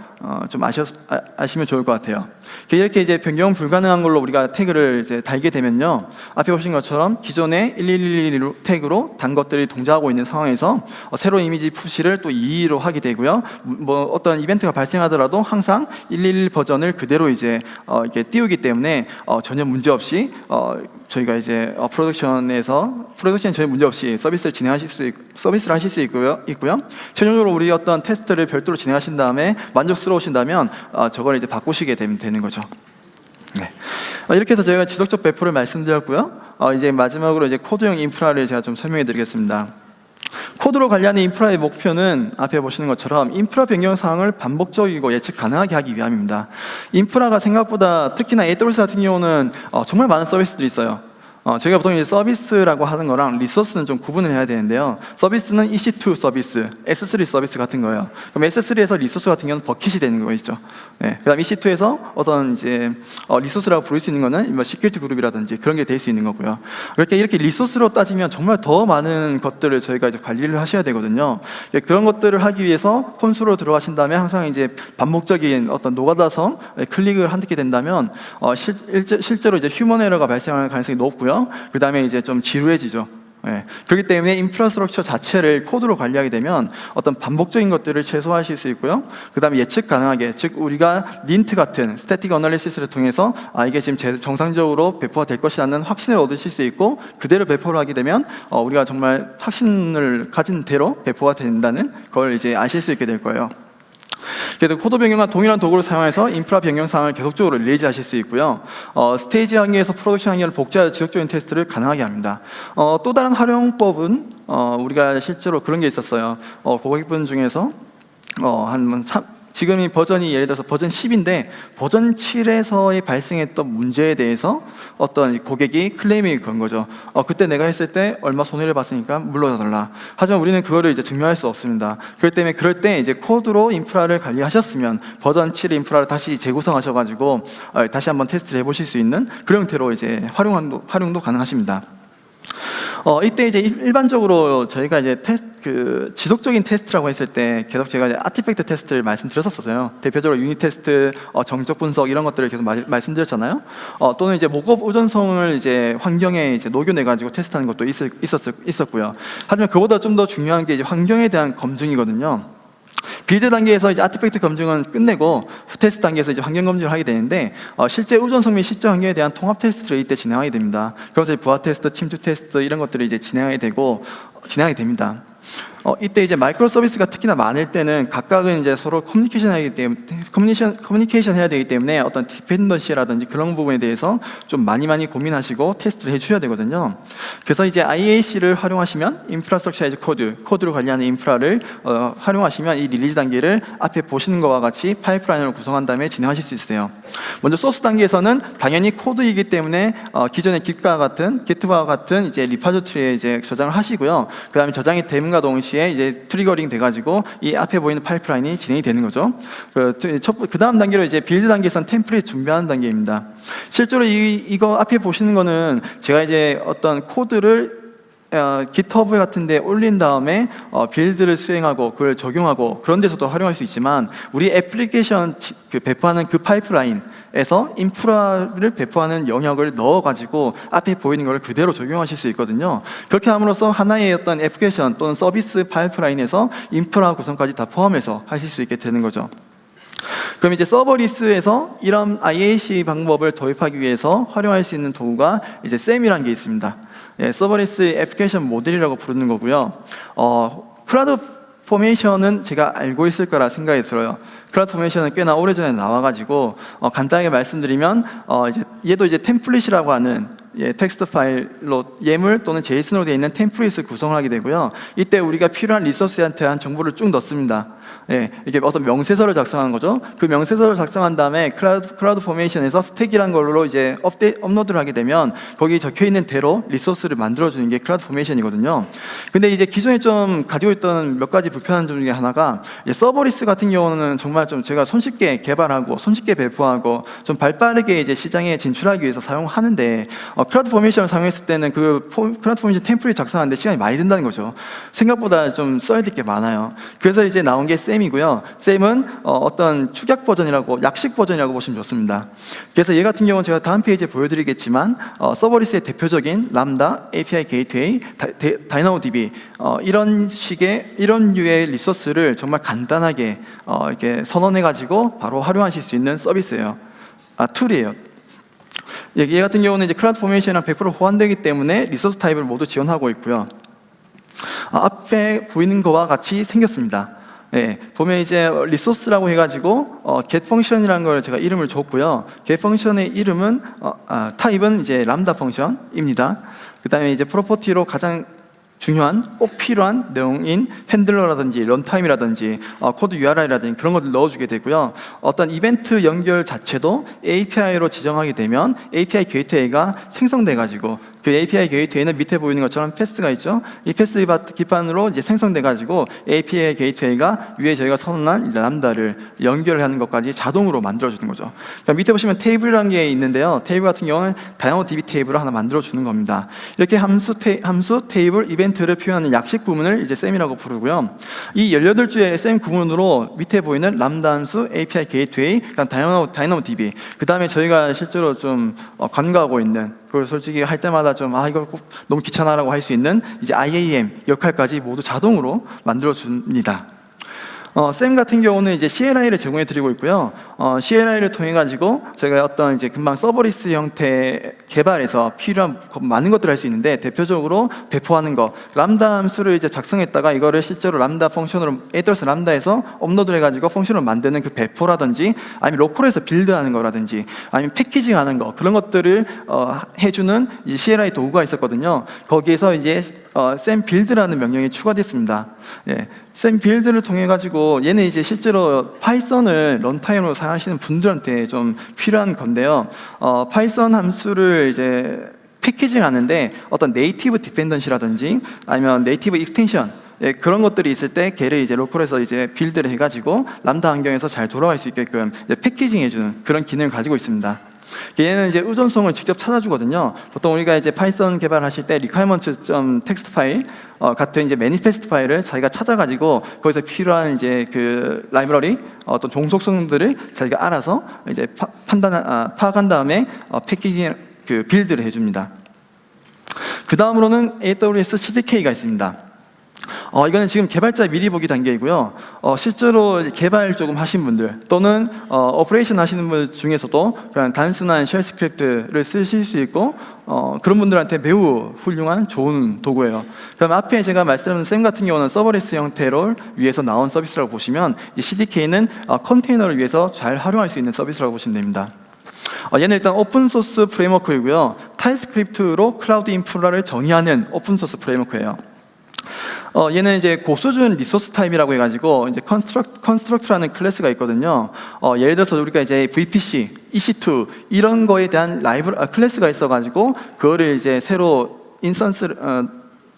좀 아시면 좋을 것 같아요. 이렇게 이제 변경 불가능한 걸로 우리가 태그를 이제 달게 되면요, 앞에 보신 것처럼 기존의 1111 태그로 단 것들이 동작하고 있는 상황에서 새로운 이미지 푸시를 또 2로 하게 되고요. 뭐 어떤 이벤트가 발생하더라도 항상 111 버전을 그대로 이제 이렇게 띄우기 때문에 전혀 문제 없이 저희가 이제 프로덕션에 전혀 문제 없이 서비스를 하실 수 있고요. 최종적으로 우리 어떤 테스트를 별도로 진행하신 다음에 만족스러우신다면 저걸 이제 바꾸시게 되는 거죠. 네. 이렇게 해서 저희가 지속적 배포를 말씀드렸고요. 이제 마지막으로 이제 코드형 인프라를 제가 좀 설명해 드리겠습니다. 코드로 관리하는 인프라의 목표는 앞에 보시는 것처럼 인프라 변경 사항을 반복적이고 예측 가능하게 하기 위함입니다. 인프라가 생각보다 특히나 AWS 같은 경우는 정말 많은 서비스들이 있어요. 제가 보통 이제 서비스라고 하는 거랑 리소스는 좀 구분을 해야 되는데요. 서비스는 EC2 서비스, S3 서비스 같은 거예요. 그럼 S3에서 리소스 같은 경우는 버킷이 되는 거 있죠. 네. 그다음 EC2에서 어떤 이제 리소스라고 부를 수 있는 거는 뭐 시큐리티 그룹이라든지 그런 게 될 수 있는 거고요. 이렇게 리소스로 따지면 정말 더 많은 것들을 저희가 이제 관리를 하셔야 되거든요. 그런 것들을 하기 위해서 콘솔로 들어가신 다음에 항상 이제 반복적인 어떤 노가다성 클릭을 하게 된다면 실제로 이제 휴먼 에러가 발생할 가능성이 높고요. 그 다음에 이제 좀 지루해지죠. 그렇기 때문에 인프라스트럭처 자체를 코드로 관리하게 되면 어떤 반복적인 것들을 최소화하실 수 있고요. 그 다음에 예측 가능하게, 즉 우리가 린트 같은 스태틱 어널리시스를 통해서 이게 지금 정상적으로 배포가 될 것이라는 확신을 얻으실 수 있고, 그대로 배포를 하게 되면 우리가 정말 확신을 가진 대로 배포가 된다는 걸 이제 아실 수 있게 될 거예요. 그래서 코드 변경과 동일한 도구를 사용해서 인프라 변경 사항을 계속적으로 릴리즈하실 수 있고요. 스테이지 단계에서 프로덕션 단계를 복제하여 지속적인 테스트를 가능하게 합니다. 또 다른 활용법은 우리가 실제로 그런 게 있었어요. 고객분 중에서 지금 이 버전이 예를 들어서 버전 10인데 버전 7에서의 발생했던 문제에 대해서 어떤 고객이 클레임이 그런 거죠. 그때 내가 했을 때 얼마 손해를 봤으니까 물러나달라. 하지만 우리는 그거를 이제 증명할 수 없습니다. 그렇기 때문에 그럴 때 이제 코드로 인프라를 관리하셨으면 버전 7의 인프라를 다시 재구성하셔가지고 다시 한번 테스트를 해보실 수 있는 그런 형태로 이제 활용도 가능하십니다. 이때 이제 일반적으로 저희가 이제 지속적인 테스트라고 했을 때 계속 제가 이제 아티팩트 테스트를 말씀드렸었어요. 대표적으로 유닛 테스트, 정적 분석 이런 것들을 계속 말씀드렸잖아요. 또는 이제 목업 의존성을 이제 환경에 이제 녹여내 가지고 테스트하는 것도 있었고요. 하지만 그보다 좀 더 중요한 게 이제 환경에 대한 검증이거든요. 빌드 단계에서 이제 아티팩트 검증은 끝내고 테스트 단계에서 이제 환경 검증을 하게 되는데 실제 의존성 및 실제 환경에 대한 통합 테스트를 이때 진행하게 됩니다. 그래서 부하 테스트, 침투 테스트 이런 것들을 이제 진행하게 됩니다. 이때 이제 마이크로 서비스가 특히나 많을 때는 각각은 이제 서로 커뮤니케이션 해야 되기 때문에 어떤 디펜던시라든지 그런 부분에 대해서 좀 많이 고민하시고 테스트를 해주셔야 되거든요. 그래서 이제 IAC를 활용하시면 인프라스트럭처 에즈 코드로 관리하는 인프라를 활용하시면 이 릴리즈 단계를 앞에 보시는 것과 같이 파이프라인으로 구성한 다음에 진행하실 수 있어요. 먼저 소스 단계에서는 당연히 코드이기 때문에 기존의 Git과 같은 이제 리파지토리에 이제 저장을 하시고요. 그 다음에 저장이 됨과 동시에 이제 트리거링 돼가지고 이 앞에 보이는 파이프라인이 진행이 되는 거죠. 그 다음 단계로 이제 빌드 단계에서는 템플릿 준비하는 단계입니다. 실제로 이거 앞에 보시는 거는 제가 이제 어떤 코드를 GitHub 같은 데 올린 다음에 빌드를 수행하고 그걸 적용하고 그런 데서도 활용할 수 있지만 우리 애플리케이션 배포하는 그 파이프라인에서 인프라를 배포하는 영역을 넣어가지고 앞에 보이는 걸 그대로 적용하실 수 있거든요. 그렇게 함으로써 하나의 어떤 애플리케이션 또는 서비스 파이프라인에서 인프라 구성까지 다 포함해서 하실 수 있게 되는 거죠. 그럼 이제 서버리스에서 이런 IAC 방법을 도입하기 위해서 활용할 수 있는 도구가 이제 SAM이라는 게 있습니다. 예, 서버리스 애플리케이션 모델이라고 부르는 거고요. 클라우드 포메이션은 제가 알고 있을 거라 생각이 들어요. 클라우드 포메이션은 꽤나 오래전에 나와가지고 간단하게 말씀드리면 이제 얘도 이제 템플릿이라고 하는 텍스트 파일로 예물 또는 제이슨으로 되어 있는 템플릿을 구성하게 되고요. 이때 우리가 필요한 리소스에 대한 정보를 쭉 넣습니다. 예, 이게 어떤 명세서를 작성하는 거죠. 그 명세서를 작성한 다음에 클라우드 포메이션에서 스택이라는 걸로 이제 업로드를 하게 되면 거기 적혀 있는 대로 리소스를 만들어주는 게 클라우드 포메이션이거든요. 근데 이제 기존에 좀 가지고 있던 몇 가지 불편한 점 중에 하나가 서버리스 같은 경우는 정말 좀 제가 손쉽게 개발하고 손쉽게 배포하고 좀 발빠르게 이제 시장에 진출하기 위해서 사용하는데 클라우드 포메이션을 사용했을 때는 그 클라우드 포메이션 템플릿 작성하는데 시간이 많이 든다는 거죠. 생각보다 좀 써야 될 게 많아요. 그래서 이제 나온 게 SAM이고요. SAM은 어떤 축약 버전이라고, 약식 버전이라고 보시면 좋습니다. 그래서 얘 같은 경우는 제가 다음 페이지에 보여드리겠지만 서버리스의 대표적인 람다, API 게이트웨이, 다이나모DB 이런 류의 리소스를 정말 간단하게 이렇게 선언해가지고 바로 활용하실 수 있는 서비스예요. 툴이에요. 얘 같은 경우는 이제 클라우드 포메이션이랑 100% 호환되기 때문에 리소스 타입을 모두 지원하고 있고요. 앞에 보이는 거와 같이 생겼습니다. 예, 보면 이제 리소스라고 해가지고 get 펑션이라는 걸 제가 이름을 줬고요. get 펑션의 이름은 타입은 이제 람다 펑션입니다. 그 다음에 이제 프로퍼티로 가장 중요한 꼭 필요한 내용인 핸들러라든지 런타임이라든지 코드 URI라든지 그런 것들 넣어주게 되고요. 어떤 이벤트 연결 자체도 API로 지정하게 되면 API 게이트웨이가 생성돼 가지고 그 API 게이트웨이는 밑에 보이는 것처럼 패스가 있죠. 이 패스 기반으로 이제 생성돼 가지고 API 게이트웨이가 위에 저희가 선언한 람다를 연결하는 것까지 자동으로 만들어주는 거죠. 그러니까 밑에 보시면 테이블이라는 게 있는데요. 테이블 같은 경우는 DynamoDB 테이블을 하나 만들어주는 겁니다. 이렇게 함수 테이블 이벤트를 표현하는 약식 구문을 이제 SAM이라고 부르고요. 이 18줄의 SAM 구문으로 밑에 보이는 람다 함수, API 게이트웨이, DynamoDB. 그 다음에 저희가 실제로 좀 간과하고 있는, 그걸 솔직히 할 때마다 좀 이거 꼭 너무 귀찮아라고 할 수 있는 이제 IAM 역할까지 모두 자동으로 만들어줍니다. SAM 같은 경우는 이제 CLI를 제공해 드리고 있고요. CLI를 통해 가지고 저희가 어떤 이제 금방 서버리스 형태 개발에서 필요한 많은 것들을 할 수 있는데 대표적으로 배포하는 거, 람다 함수를 이제 작성했다가 이거를 실제로 람다 펑션으로 AWS 람다에서 업로드를 해가지고 펑션을 만드는 그 배포라든지 아니면 로컬에서 빌드하는 거라든지 아니면 패키징하는 거 그런 것들을 해주는 이제 CLI 도구가 있었거든요. 거기에서 이제 SAM 빌드라는 명령이 추가됐습니다. 예, SAM 빌드를 통해 가지고 얘는 이제 실제로 파이썬을 런타임으로 사용하시는 분들한테 좀 필요한 건데요. 파이썬 함수를 이제 패키징 하는데 어떤 네이티브 디펜던시라든지 아니면 네이티브 익스텐션 그런 것들이 있을 때 걔를 이제 로컬에서 이제 빌드를 해가지고 람다 환경에서 잘 돌아갈 수 있게끔 이제 패키징 해주는 그런 기능을 가지고 있습니다. 얘는 이제 의존성을 직접 찾아주거든요. 보통 우리가 이제 파이썬 개발하실 때 requirement.txt 파일 같은 이제 매니페스트 파일을 자기가 찾아가지고 거기서 필요한 이제 그 라이브러리 어떤 종속성들을 자기가 알아서 이제 파악한 다음에 패키징 그 빌드를 해줍니다. 그 다음으로는 AWS CDK가 있습니다. 이거는 지금 개발자 미리 보기 단계이고요. 실제로 개발 조금 하신 분들 또는 오퍼레이션 하시는 분 중에서도 그냥 단순한 쉘 스크립트를 쓰실 수 있고 그런 분들한테 매우 훌륭한 좋은 도구예요. 그럼 앞에 제가 말씀드린 SAM 같은 경우는 서버리스 형태를 위해서 나온 서비스라고 보시면 이 CDK는 컨테이너를 위해서 잘 활용할 수 있는 서비스라고 보시면 됩니다. 얘는 일단 오픈소스 프레임워크이고요. 타입스크립트로 클라우드 인프라를 정의하는 오픈소스 프레임워크예요. 얘는 이제 고수준 리소스 타입이라고 해가지고 이제 컨스트럭트라는 클래스가 있거든요. 예를 들어서 우리가 이제 VPC, EC2 이런 거에 대한 클래스가 있어가지고 그거를 이제 새로 인스턴스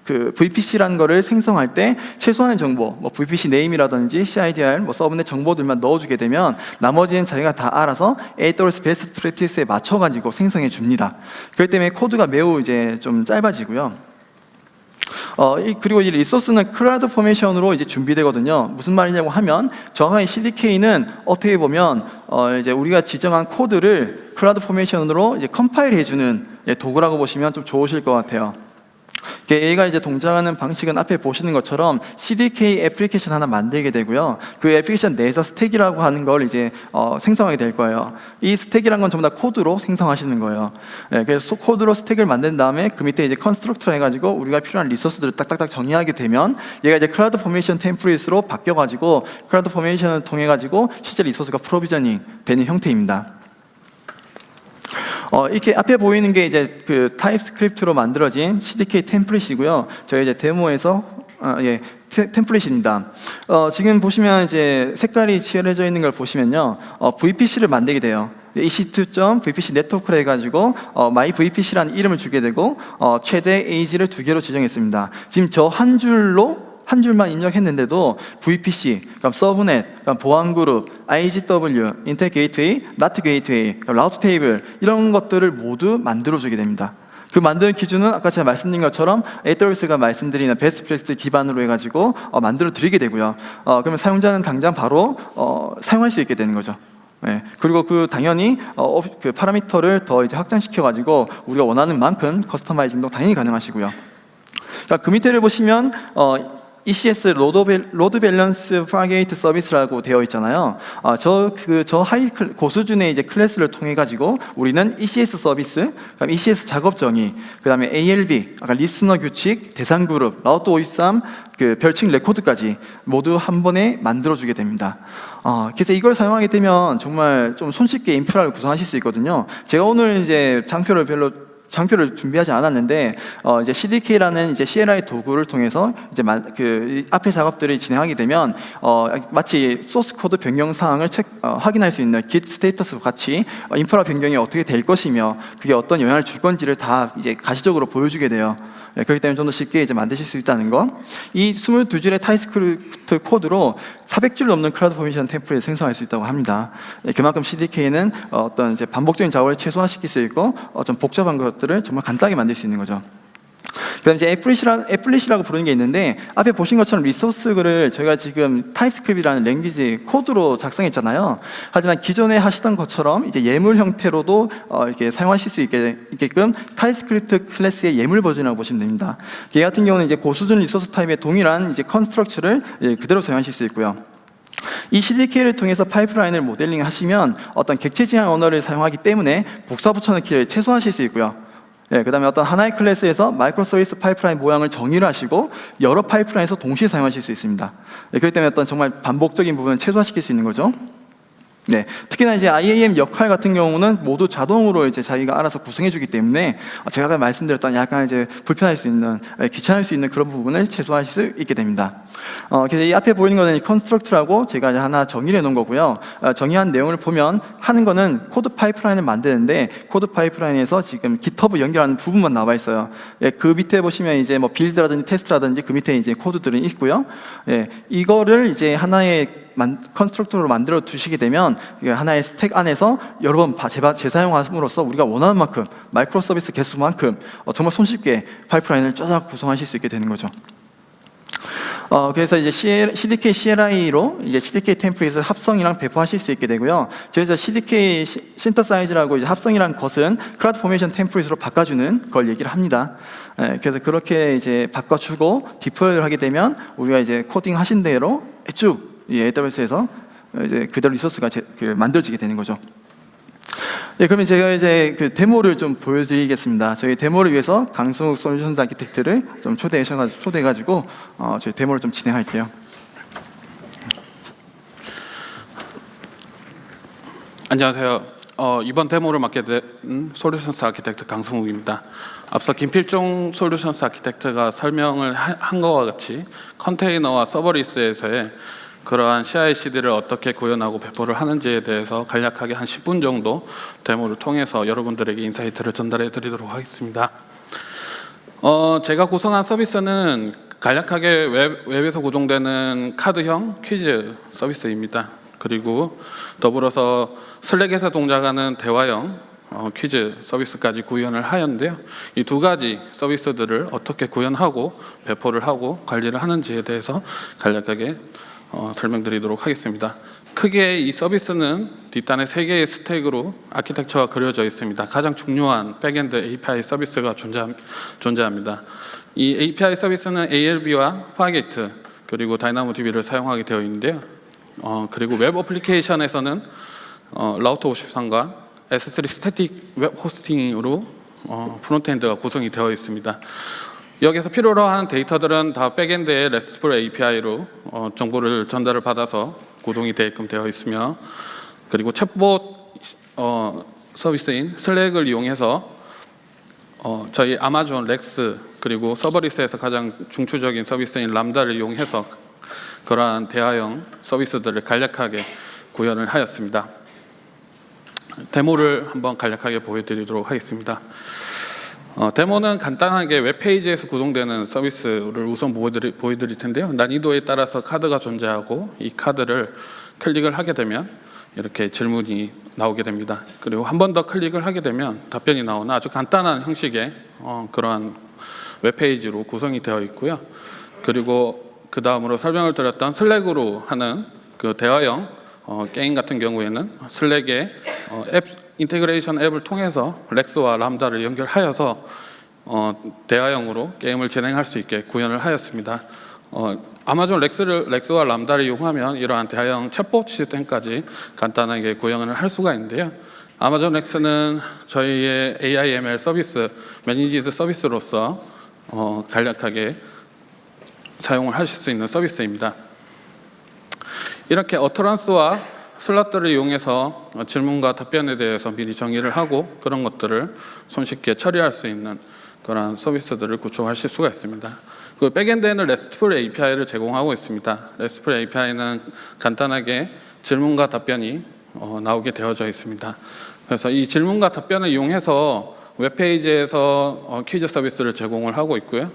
그 VPC라는 거를 생성할 때 최소한의 정보, 뭐 VPC 네임이라든지 CIDR, 뭐 서브넷 정보들만 넣어주게 되면 나머지는 자기가 다 알아서 AWS 베스트 프랙티스에 맞춰가지고 생성해 줍니다. 그렇기 때문에 코드가 매우 이제 좀 짧아지고요. 그리고 이 리소스는 클라우드 포메이션으로 이제 준비되거든요. 무슨 말이냐고 하면 정확하게 CDK는 어떻게 보면 이제 우리가 지정한 코드를 클라우드 포메이션으로 이제 컴파일 해주는 도구라고 보시면 좀 좋으실 것 같아요. 얘가 이제 동작하는 방식은 앞에 보시는 것처럼 CDK 애플리케이션 하나 만들게 되고요. 그 애플리케이션 내에서 스택이라고 하는 걸 이제 생성하게 될 거예요. 이 스택이란 건 전부 다 코드로 생성하시는 거예요. 그래서 코드로 스택을 만든 다음에 그 밑에 이제 컨스트럭터 해가지고 우리가 필요한 리소스들을 딱딱딱 정의하게 되면 얘가 이제 클라우드 포메이션 템플릿으로 바뀌어가지고 클라우드 포메이션을 통해 가지고 실제 리소스가 프로비저닝 되는 형태입니다. 이렇게 앞에 보이는 게 이제 그 타입스크립트로 만들어진 CDK 템플릿이고요. 저희 이제 데모에서 템플릿입니다. 지금 보시면 이제 색깔이 칠해져 있는 걸 보시면요, VPC를 만들게 돼요. EC2.VPC 네트워크를 해가지고 myVPC라는 이름을 주게 되고 최대 에이지를 2개로 지정했습니다. 지금 저 한 줄만 입력했는데도 VPC, 그럼 서브넷, 그럼 보안그룹, IGW, 인텔 게이트웨이, NAT 게이트웨이, 라우트 테이블 이런 것들을 모두 만들어주게 됩니다. 그 만드는 기준은 아까 제가 말씀드린 것처럼 AWS가 말씀드리는 베스트 프랙티스 기반으로 해가지고 만들어 드리게 되고요. 그러면 사용자는 당장 바로 사용할 수 있게 되는 거죠. 네. 그리고 당연히 그 파라미터를 더 이제 확장시켜가지고 우리가 원하는 만큼 커스터마이징도 당연히 가능하시고요. 그러니까 그 밑에를 보시면 ECS 로드 밸런스 프라게이트 서비스라고 되어 있잖아요. 저 하이 고수준의 이제 클래스를 통해 가지고 우리는 ECS 서비스, 그다음 ECS 작업 정의, 그다음에 ALB, 아까 리스너 규칙, 대상 그룹, 라우터 523, 그 별칭 레코드까지 모두 한 번에 만들어 주게 됩니다. 그래서 이걸 사용하게 되면 정말 좀 손쉽게 인프라를 구성하실 수 있거든요. 제가 오늘 이제 장표를 준비하지 않았는데 이제 CDK라는 이제 CLI 도구를 통해서 이제 그 앞에 작업들을 진행하게 되면 마치 소스 코드 변경 사항을 확인할 수 있는 Git 스테이터스 같이 인프라 변경이 어떻게 될 것이며 그게 어떤 영향을 줄 건지를 다 이제 가시적으로 보여주게 돼요. 그렇기 때문에 좀 더 쉽게 이제 만드실 수 있다는 거. 이 22줄의 타입스크립트 코드로 400줄 넘는 클라우드 포메이션 템플릿을 생성할 수 있다고 합니다. 그만큼 CDK는 어떤 이제 반복적인 작업을 최소화시킬 수 있고 좀 복잡한 것들을 정말 간단하게 만들 수 있는 거죠. 그다음 이제 애플릿이라고 부르는 게 있는데 앞에 보신 것처럼 리소스를 저희가 지금 타입스크립트라는 랭귀지 코드로 작성했잖아요. 하지만 기존에 하시던 것처럼 이제 예물 형태로도 이렇게 사용하실 수 있게끔 타입스크립트 클래스의 예물 버전이라고 보시면 됩니다. 얘 같은 경우는 이제 고수준 리소스 타입의 동일한 이제 컨스트럭처를 그대로 사용하실 수 있고요. 이 CDK를 통해서 파이프라인을 모델링 하시면 어떤 객체 지향 언어를 사용하기 때문에 복사 붙여넣기를 최소화하실 수 있고요. 그 다음에 어떤 하나의 클래스에서 마이크로 서비스 파이프라인 모양을 정의를 하시고 여러 파이프라인에서 동시에 사용하실 수 있습니다. 그렇기 때문에 어떤 정말 반복적인 부분을 최소화시킬 수 있는 거죠. 특히나 이제 IAM 역할 같은 경우는 모두 자동으로 이제 자기가 알아서 구성해주기 때문에 제가 아까 말씀드렸던 약간 이제 불편할 수 있는, 귀찮을 수 있는 그런 부분을 최소화하실 수 있게 됩니다. 그래서 이 앞에 보이는 거는 컨스트럭트라고 제가 이제 하나 정의를 해놓은 거고요. 정의한 내용을 보면 하는 거는 코드 파이프라인을 만드는데 코드 파이프라인에서 지금 GitHub 연결하는 부분만 나와 있어요. 그 밑에 보시면 이제 뭐 빌드라든지 테스트라든지 그 밑에 이제 코드들은 있고요. 이거를 이제 하나의 컨스트럭터로 만들어 두시게 되면 하나의 스택 안에서 여러 번 재사용함으로써 우리가 원하는 만큼 마이크로 서비스 개수만큼 정말 손쉽게 파이프라인을 쫙 구성하실 수 있게 되는 거죠. 그래서 이제 CDK CLI로 이제 CDK 템플릿을 합성이랑 배포하실 수 있게 되고요. 저희서 CDK 신터사이즈라고 이제 합성이라는 것은 클라우드 포메이션 템플릿으로 바꿔주는 걸 얘기를 합니다. 그래서 그렇게 이제 바꿔주고 디플로이를 하게 되면 우리가 이제 코딩 하신 대로 쭉 AWS에서 이제 그대로 리소스가 만들어지게 되는 거죠. 그러면 제가 이제 그 데모를 좀 보여드리겠습니다. 저희 데모를 위해서 강승욱 솔루션스 아키텍트를 좀 초대해가지고 저희 데모를 좀 진행할게요. 안녕하세요. 이번 데모를 맡게 된 솔루션스 아키텍트 강승욱입니다. 앞서 김필종 솔루션스 아키텍트가 설명을 한 것과 같이 컨테이너와 서버리스에서의 그러한 CI/CD를 어떻게 구현하고 배포를 하는지에 대해서 간략하게 한 10분 정도 데모를 통해서 여러분들에게 인사이트를 전달해 드리도록 하겠습니다. 제가 구성한 서비스는 간략하게 웹에서 구동되는 카드형 퀴즈 서비스입니다. 그리고 더불어서 슬랙에서 동작하는 대화형 퀴즈 서비스까지 구현을 하였는데요. 이 두 가지 서비스들을 어떻게 구현하고 배포를 하고 관리를 하는지에 대해서 간략하게 설명드리도록 하겠습니다. 크게 이 서비스는 뒷단에 3개의 스택으로 아키텍처가 그려져 있습니다. 가장 중요한 백엔드 API 서비스가 존재합니다. 이 API 서비스는 ALB와 파게이트 그리고 다이나모DB를 사용하게 되어 있는데요. 그리고 웹 어플리케이션에서는 라우터 53과 S3 스태틱 웹 호스팅으로 프론트엔드가 구성이 되어 있습니다. 여기서 필요로 하는 데이터들은 다 백엔드의 RESTful API로 정보를 전달을 받아서 구동이 되게끔 되어 있으며, 그리고 챗봇 서비스인 슬랙을 이용해서 저희 아마존 렉스 그리고 서버리스에서 가장 중추적인 서비스인 람다를 이용해서 그러한 대화형 서비스들을 간략하게 구현을 하였습니다. 데모를 한번 간략하게 보여드리도록 하겠습니다. 데모는 간단하게 웹페이지에서 구동되는 서비스를 우선 보여드릴 텐데요. 난이도에 따라서 카드가 존재하고 이 카드를 클릭을 하게 되면 이렇게 질문이 나오게 됩니다. 그리고 한 번 더 클릭을 하게 되면 답변이 나오는 아주 간단한 형식의 그러한 웹페이지로 구성이 되어 있고요. 그리고 그 다음으로 설명을 드렸던 슬랙으로 하는 그 대화형 게임 같은 경우에는 슬랙의 앱 인테그레이션 앱을 통해서 렉스와 람다를 연결하여서 대화형으로 게임을 진행할 수 있게 구현을 하였습니다. 아마존 렉스와 람다를 이용하면 이러한 대화형 챗봇 시스템까지 간단하게 구현을 할 수가 있는데요. 아마존 렉스는 저희의 AIML 서비스, 매니지드 서비스로서 간략하게 사용을 하실 수 있는 서비스입니다. 이렇게 어터런스와 슬롯들을 이용해서 질문과 답변에 대해서 미리 정의를 하고 그런 것들을 손쉽게 처리할 수 있는 그런 서비스들을 구축하실 수가 있습니다. 그 백엔드에는 RESTful API를 제공하고 있습니다. RESTful API는 간단하게 질문과 답변이 나오게 되어져 있습니다. 그래서 이 질문과 답변을 이용해서 웹페이지에서 퀴즈 서비스를 제공을 하고 있고요.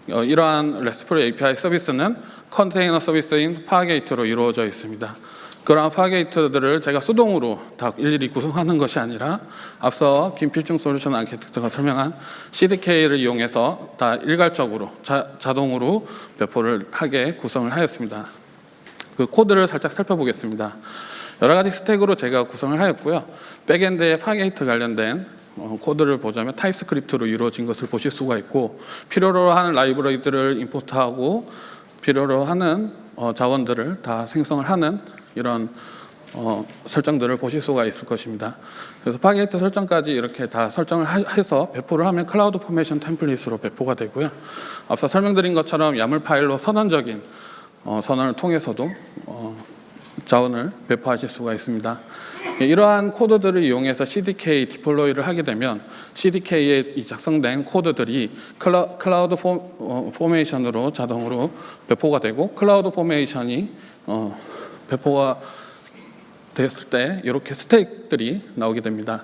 이러한 RESTful API 서비스는 컨테이너 서비스인 파게이트로 이루어져 있습니다. 그러한 파게이트들을 제가 수동으로 다 일일이 구성하는 것이 아니라 앞서 김필중 솔루션 아키텍트가 설명한 CDK를 이용해서 다 일괄적으로 자동으로 배포를 하게 구성을 하였습니다. 그 코드를 살짝 살펴보겠습니다. 여러 가지 스택으로 제가 구성을 하였고요. 백엔드에 파게이트 관련된 코드를 보자면 타입스크립트로 이루어진 것을 보실 수가 있고, 필요로 하는 라이브러리들을 임포트하고 필요로 하는 자원들을 다 생성을 하는 이런 설정들을 보실 수가 있을 것입니다. 그래서 파게이트 설정까지 이렇게 다 설정을 해서 배포를 하면 클라우드 포메이션 템플릿으로 배포가 되고요. 앞서 설명드린 것처럼 야물 파일로 선언적인 선언을 통해서도 자원을 배포하실 수가 있습니다. 이러한 코드들을 이용해서 CDK 디플로이를 하게 되면 CDK에 작성된 코드들이 클라우드 포메이션으로 자동으로 배포가 되고, 클라우드 포메이션이 배포가 됐을 때 이렇게 스택들이 나오게 됩니다.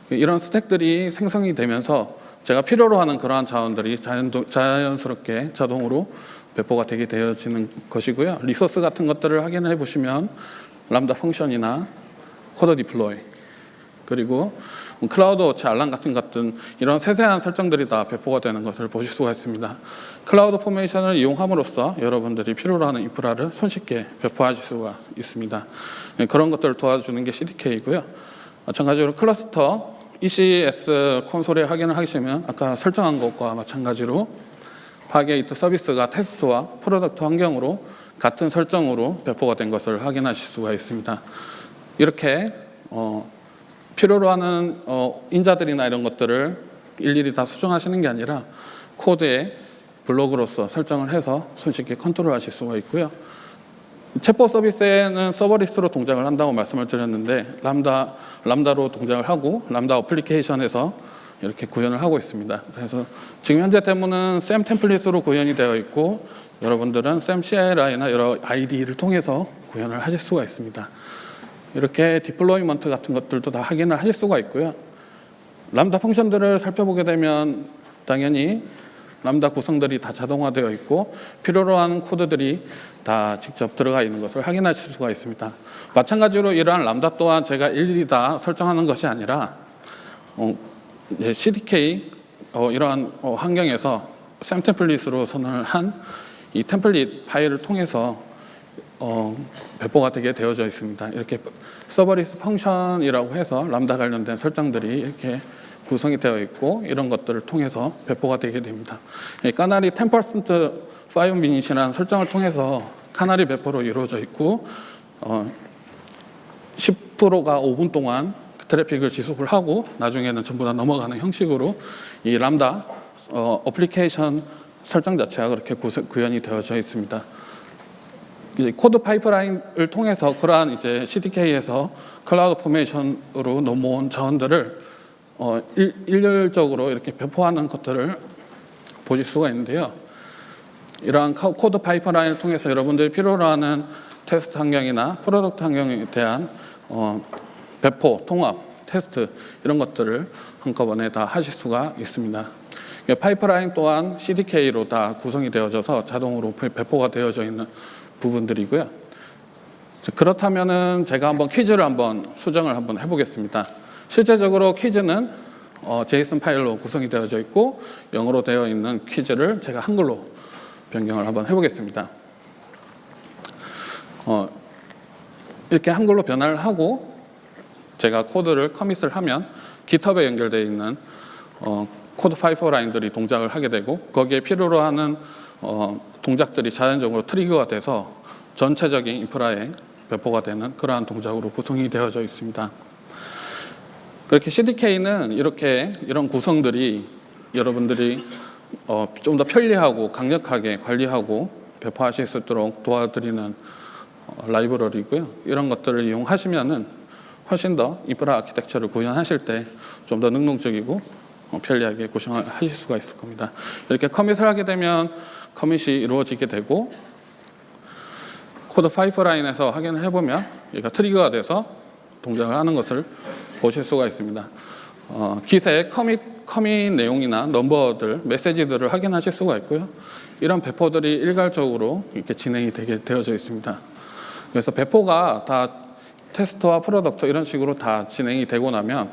이런 스택들이 생성이 되면서 제가 필요로 하는 그러한 자원들이 자연스럽게 자동으로 배포가 되게 되어지는 것이고요. 리소스 같은 것들을 확인해 보시면 람다 펑션이나 코드 디플로이 그리고 클라우드 워치 알람 같은 이런 세세한 설정들이 다 배포가 되는 것을 보실 수가 있습니다. 클라우드 포메이션을 이용함으로써 여러분들이 필요로 하는 인프라를 손쉽게 배포하실 수가 있습니다. 그런 것들을 도와주는 게 CDK이고요. 마찬가지로 클러스터 ECS 콘솔에 확인을 하시면 아까 설정한 것과 마찬가지로 파게이트 서비스가 테스트와 프로덕트 환경으로 같은 설정으로 배포가 된 것을 확인하실 수가 있습니다. 이렇게 필요로 하는 인자들이나 이런 것들을 일일이 다 수정하시는 게 아니라 코드에 블록으로서 설정을 해서 손쉽게 컨트롤하실 수가 있고요. 챗봇 서비스에는 서버리스로 동작을 한다고 말씀을 드렸는데 람다로 동작을 하고 람다 어플리케이션에서 이렇게 구현을 하고 있습니다. 그래서 지금 현재 데모는 SAM 템플릿으로 구현이 되어 있고, 여러분들은 SAM CLI나 여러 IDE를 통해서 구현을 하실 수가 있습니다. 이렇게 디플로이먼트 같은 것들도 다 확인을 하실 수가 있고요. 람다 펑션들을 살펴보게 되면 당연히 람다 구성들이 다 자동화되어 있고 필요로 하는 코드들이 다 직접 들어가 있는 것을 확인하실 수가 있습니다. 마찬가지로 이러한 람다 또한 제가 일일이 다 설정하는 것이 아니라 이제 CDK 이러한 환경에서 샘 템플릿으로 선언을 한 이 템플릿 파일을 통해서 배포가 되게 되어져 있습니다. 이렇게 서버리스 펑션이라고 해서 람다 관련된 설정들이 이렇게 구성이 되어 있고 이런 것들을 통해서 배포가 되게 됩니다. 이 까나리 10% 5minut이라는 설정을 통해서 카나리 배포로 이루어져 있고 10%가 5분 동안 트래픽을 지속을 하고 나중에는 전부 다 넘어가는 형식으로 이 람다 어플리케이션 설정 자체가 그렇게 구현이 되어져 있습니다. 이제 코드 파이프라인을 통해서 그러한 이제 CDK에서 클라우드 포메이션으로 넘어온 자원들을 일률적으로 이렇게 배포하는 것들을 보실 수가 있는데요. 이러한 코드 파이프라인을 통해서 여러분들이 필요로 하는 테스트 환경이나 프로덕트 환경에 대한 배포, 통합, 테스트 이런 것들을 한꺼번에 다 하실 수가 있습니다. 파이프라인 또한 CDK로 다 구성이 되어져서 자동으로 배포가 되어져 있는 부분들이고요. 그렇다면은 제가 한번 퀴즈를 수정을 한번 해보겠습니다. 실제적으로 퀴즈는 JSON 파일로 구성이 되어져 있고 영어로 되어 있는 퀴즈를 제가 한글로 변경을 한번 해보겠습니다. 이렇게 한글로 변화를 하고 제가 코드를 커밋을 하면 GitHub에 연결되어 있는 코드 파이프라인들이 동작을 하게 되고 거기에 필요로 하는 동작들이 자연적으로 트리거가 돼서 전체적인 인프라에 배포가 되는 그러한 동작으로 구성이 되어져 있습니다. 그렇게 CDK는 이런 구성들이 여러분들이 좀 더 편리하고 강력하게 관리하고 배포하실 수 있도록 도와드리는 라이브러리고요. 이런 것들을 이용하시면은 훨씬 더 인프라 아키텍처를 구현하실 때 좀 더 능동적이고 편리하게 구성을 하실 수가 있을 겁니다. 이렇게 커밋을 하게 되면 커밋이 이루어지게 되고 코드 파이프라인에서 확인을 해보면 얘가 트리거가 돼서 동작을 하는 것을 보실 수가 있습니다. 깃의 커밋 내용이나 넘버들, 메시지들을 확인하실 수가 있고요. 이런 배포들이 일괄적으로 이렇게 진행이 되어져 있습니다. 그래서 배포가 다 테스트와 프로덕트 이런 식으로 다 진행이 되고 나면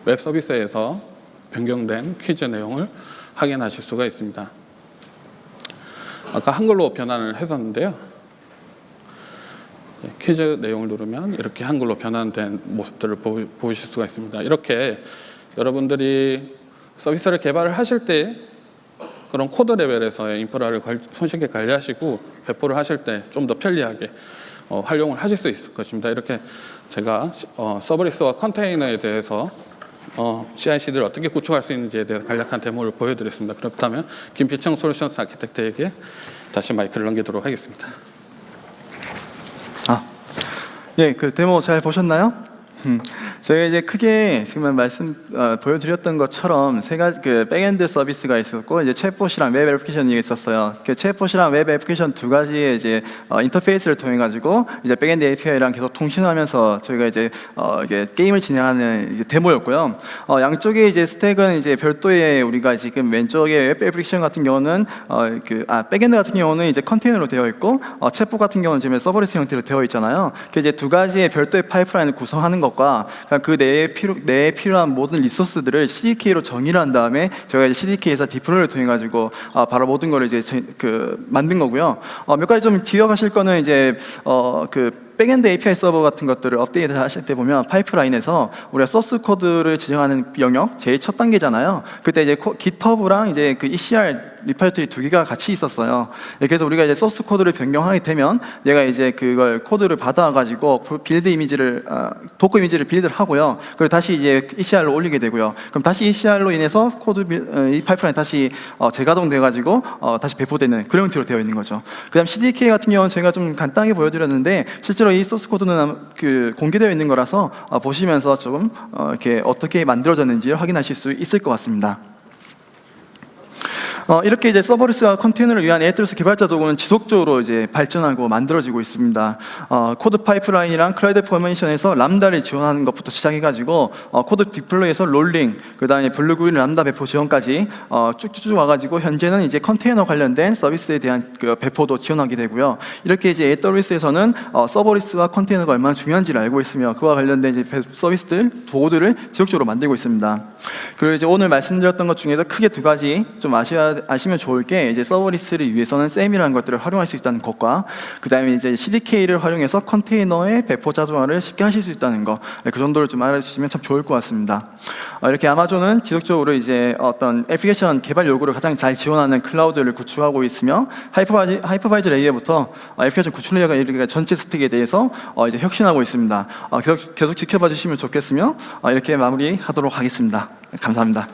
웹 서비스에서 변경된 퀴즈 내용을 확인하실 수가 있습니다. 아까 한글로 변환을 했었는데요. 퀴즈 내용을 누르면 이렇게 한글로 변환된 모습들을 보실 수가 있습니다. 이렇게 여러분들이 서비스를 개발을 하실 때 그런 코드 레벨에서의 인프라를 손쉽게 관리하시고 배포를 하실 때 좀 더 편리하게 활용을 하실 수 있을 것입니다. 이렇게 제가 서브리스와 컨테이너에 대해서 CI/CD를 어떻게 구축할 수 있는지에 대해서 간략한 데모를 보여드렸습니다. 그렇다면 김필청 솔루션스 아키텍트에게 다시 마이크를 넘기도록 하겠습니다. 예, 그 데모 잘 보셨나요? 저희가 이제 크게 지금 보여드렸던 것처럼 세 가지 그 백엔드 서비스가 있었고 이제 챗봇이랑 웹 애플리케이션이 있었어요. 그 챗봇이랑 웹 애플리케이션 두 가지의 이제 인터페이스를 통해 가지고 이제 백엔드 API랑 계속 통신하면서 저희가 이제 이게 게임을 진행하는 이제 데모였고요. 양쪽에 이제 스택은 이제 별도의 우리가 지금 왼쪽에 웹 애플리케이션 같은 경우는 백엔드 같은 경우는 이제 컨테이너로 되어 있고 챗봇 같은 경우는 지금 서버리스 형태로 되어 있잖아요. 그 이제 두 가지의 별도의 파이프라인을 구성하는 것과 그 내에 필요한 모든 리소스들을 CDK로 정의를 한 다음에 저희가 이제 CDK에서 디플로이를 통해 가지고 바로 모든 걸 이제 만든 거고요. 몇 가지 좀 기억하실 거는 이제 백엔드 API 서버 같은 것들을 업데이트 하실 때 보면 파이프라인에서 우리가 소스 코드를 지정하는 영역 제일 첫 단계잖아요. 그때 이제 GitHub랑 이제 그 ECR 리파지토리 두 개가 같이 있었어요. 그래서 우리가 이제 소스 코드를 변경하게 되면 얘가 이제 그걸 코드를 받아가지고 빌드 이미지를 도커 이미지를 빌드를 하고요. 그리고 다시 이제 ECR로 올리게 되고요. 그럼 다시 ECR로 인해서 이 파이프라인 다시 재가동돼가지고 다시 배포되는 그런 형태로 되어 있는 거죠. 그다음 CDK 같은 경우는 제가 좀 간단하게 보여드렸는데 실제로 이 소스 코드는 공개되어 있는 거라서 보시면서 조금 이렇게 어떻게 만들어졌는지 확인하실 수 있을 것 같습니다. 이렇게 이제 서버리스와 컨테이너를 위한 AWS 개발자 도구는 지속적으로 이제 발전하고 만들어지고 있습니다. 코드 파이프라인이랑 클라우드 포메이션에서 람다를 지원하는 것부터 시작해가지고 코드 디플로이에서 롤링, 그다음에 블루그린 람다 배포 지원까지 쭉쭉쭉 와가지고 현재는 이제 컨테이너 관련된 서비스에 대한 그 배포도 지원하게 되고요. 이렇게 이제 AWS에서는 서버리스와 컨테이너가 얼마나 중요한지를 알고 있으며 그와 관련된 이제 서비스들, 도구들을 지속적으로 만들고 있습니다. 그리고 이제 오늘 말씀드렸던 것 중에서 크게 두 가지 좀 아시면 좋을 게 이제 서버리스를 위해서는 SAM이라는 것들을 활용할 수 있다는 것과 그 다음에 이제 CDK를 활용해서 컨테이너의 배포 자동화를 쉽게 하실 수 있다는 거, 그 정도를 좀 알아주시면 참 좋을 것 같습니다. 이렇게 아마존은 지속적으로 이제 어떤 애플리케이션 개발 요구를 가장 잘 지원하는 클라우드를 구축하고 있으며 하이퍼바이저 레이어부터 애플리케이션 구축 레이어가 이렇게 전체 스택에 대해서 이제 혁신하고 있습니다. 계속 지켜봐 주시면 좋겠으며 이렇게 마무리하도록 하겠습니다. 감사합니다.